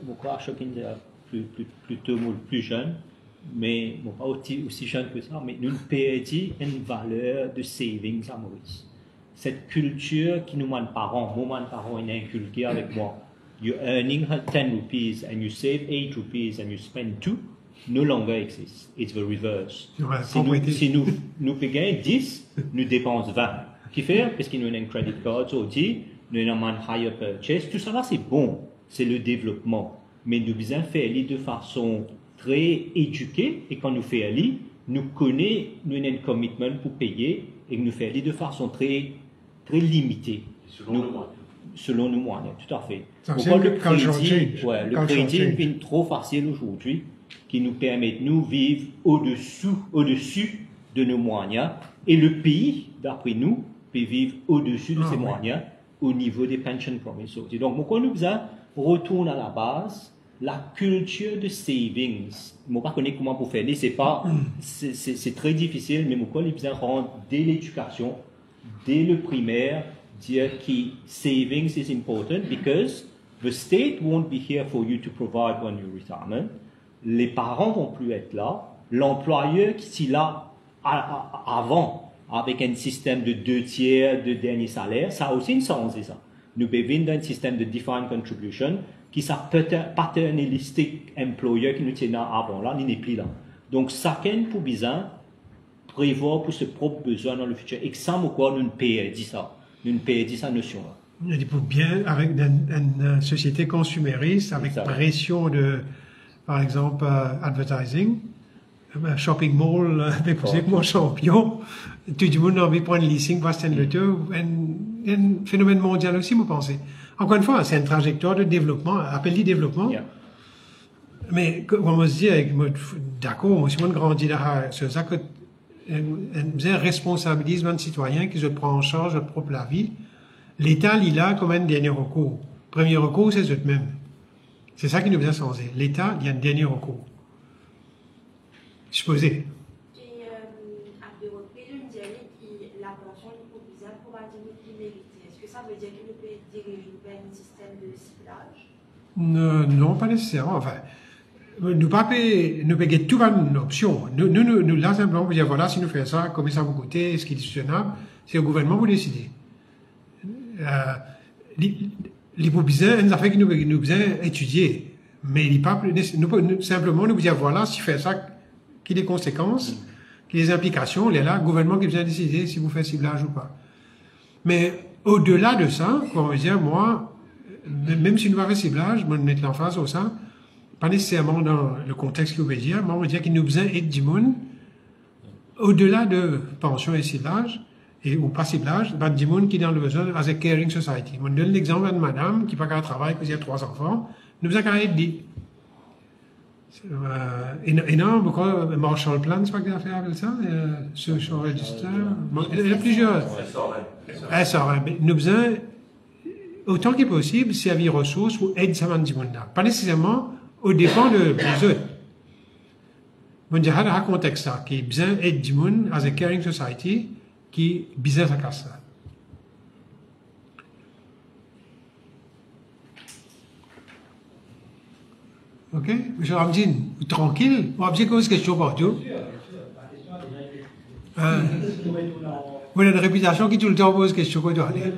S4: mon corps chacun plutôt plus jeune, mais bon, pas aussi jeune que ça, mais une PAD a une valeur de savings à Maurice. Cette culture qui nous mène parents, moi, mes parents, est inculquée avec moi. You're earning 10 rupees and you save 8 rupees and you spend 2, no longer exists. It's the reverse. Ouais, si nous payons 10, nous dépensons 20. Qui fait? Parce qu'il nous a un credit card, nous avons un higher purchase. Tout ça là, c'est bon. C'est le développement. Mais nous devons faire de façon très éduquée. Et quand nous faisons, nous connaissons, nous avons un commitment pour payer et nous faisons de façon très limitée. Selon nos moyens, tout à fait. Pourquoi le crédit est trop facile aujourd'hui, qui nous permet de nous vivre au-dessus de nos moyens, et le pays, d'après nous, peut vivre au-dessus de ses moyens au niveau des pension promises. Donc, pourquoi nous retourne à la base, la culture de savings. Je ne sais pas comment pour faire, c'est très difficile, mais pourquoi nous rendre dès l'éducation, dès le primaire, dire que savings is important because the state won't be here for you to provide when you retirement. Les parents vont plus être là. L'employeur qui est là avant, avec un système de 2/3 de dernier salaire, ça a aussi une sens, c'est ça. Nous vivons dans un système de defined contribution qui est paternalistique employeur qui nous tient avant là, il n'est plus là. Donc, chacun pour besoin prévoir pour ses propres besoins dans le futur. Et ça, pourquoi nous payons ça. Nous payons cette notion-là.
S2: Il faut bien, avec une société consumériste, avec pression de, par exemple, advertising, shopping mall, avec mon champion, tout le monde a envie de prendre leasing, parce que c'est un phénomène mondial aussi, vous pensez. Encore une fois, c'est une trajectoire de développement, appelle-le développement. Mais, comme on se dit, d'accord, moi, si on grandit là, c'est ça que, on responsabilise un citoyen qui se prend en charge de propre la vie. L'État, il a comme un dernier recours. Premier recours, c'est eux-mêmes. C'est ça qui nous vient changer. L'État, il y a un dernier recours. Supposé.
S9: Et à deux reprises, on dirait que la pension est proposée pour atteindre l'inégalité. Est-ce que ça veut dire qu'il peut diriger vers un système de ciblage?
S2: Non, pas nécessairement. Enfin, nous pas nous payer tout une option. Nous, là, simplement, vous dire, voilà, si nous faisons ça, combien ça va coûter, est-ce qu'il est discutionnable? C'est au gouvernement pour décider. Les besoins, une affaire que nous besoin étudier. Mais il pas, nous, simplement, nous vous dire, voilà, si fait ça, qu'il y a des conséquences, qu'il y a des implications, il est là, le gouvernement qui vient décider si vous faites ciblage ou pas. Mais, au-delà de ça, comme on veut dire, moi, même si nous avons fait ciblage, moi, mettre l'emphase au sein, pas nécessairement dans le contexte que vous voulez dire, mais on veut dire qu'il nous besoin aide du monde, au-delà de pension et ciblage, ou pas ciblage, ben, du monde qui est dans le besoin as a caring society. Je donne l'exemple de madame qui n'a pas qu'à travailler, qui a 3 enfants, nous besoin qu'à aider. Et non, pourquoi Marshall Plan, c'est pas qu'il a fait avec ça, Social Register, il y a plusieurs. Ça, nous besoin, autant qu'il est possible, servir ressources pour aider ça du monde là. Pas nécessairement au dépend des autres. On dirait dans un contexte ça, qui est besoin d'aide du monde as a caring society, qui est business à casse ça. Ok? M. Ramdin, tranquille? On va dire qu'on se question partout. Vous avez une réputation qui tout le temps pose question qu'on doit aller.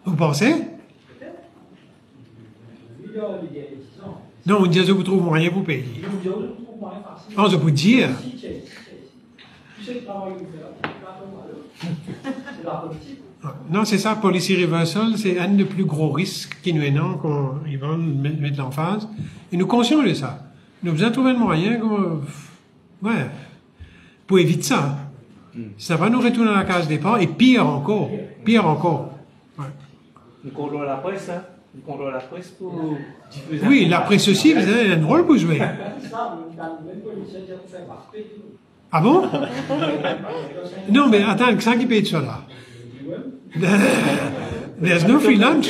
S2: Vous pensez? Non, on dit que vous trouvez moyen pour payer. On se peut dire. Non, c'est ça, policy reversal, c'est un des plus gros risques qui nous est non, quand ils vont mettre l'emphase. Et nous sommes conscients de ça. Nous avons trouvé un moyen, pour éviter ça. Ça va nous retourner à la case départ, et pire encore. Ouais.
S4: Nous contrôlons la presse, hein. Nous contrôlons la presse pour diffuser.
S2: Oui, la presse aussi, vous avez un rôle pour jouer. Ah bon? Non, mais attends, ça qui paye de ça là? There's no free lunch.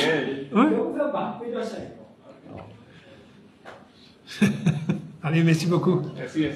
S2: Ouais. Allez, merci beaucoup.
S4: Merci.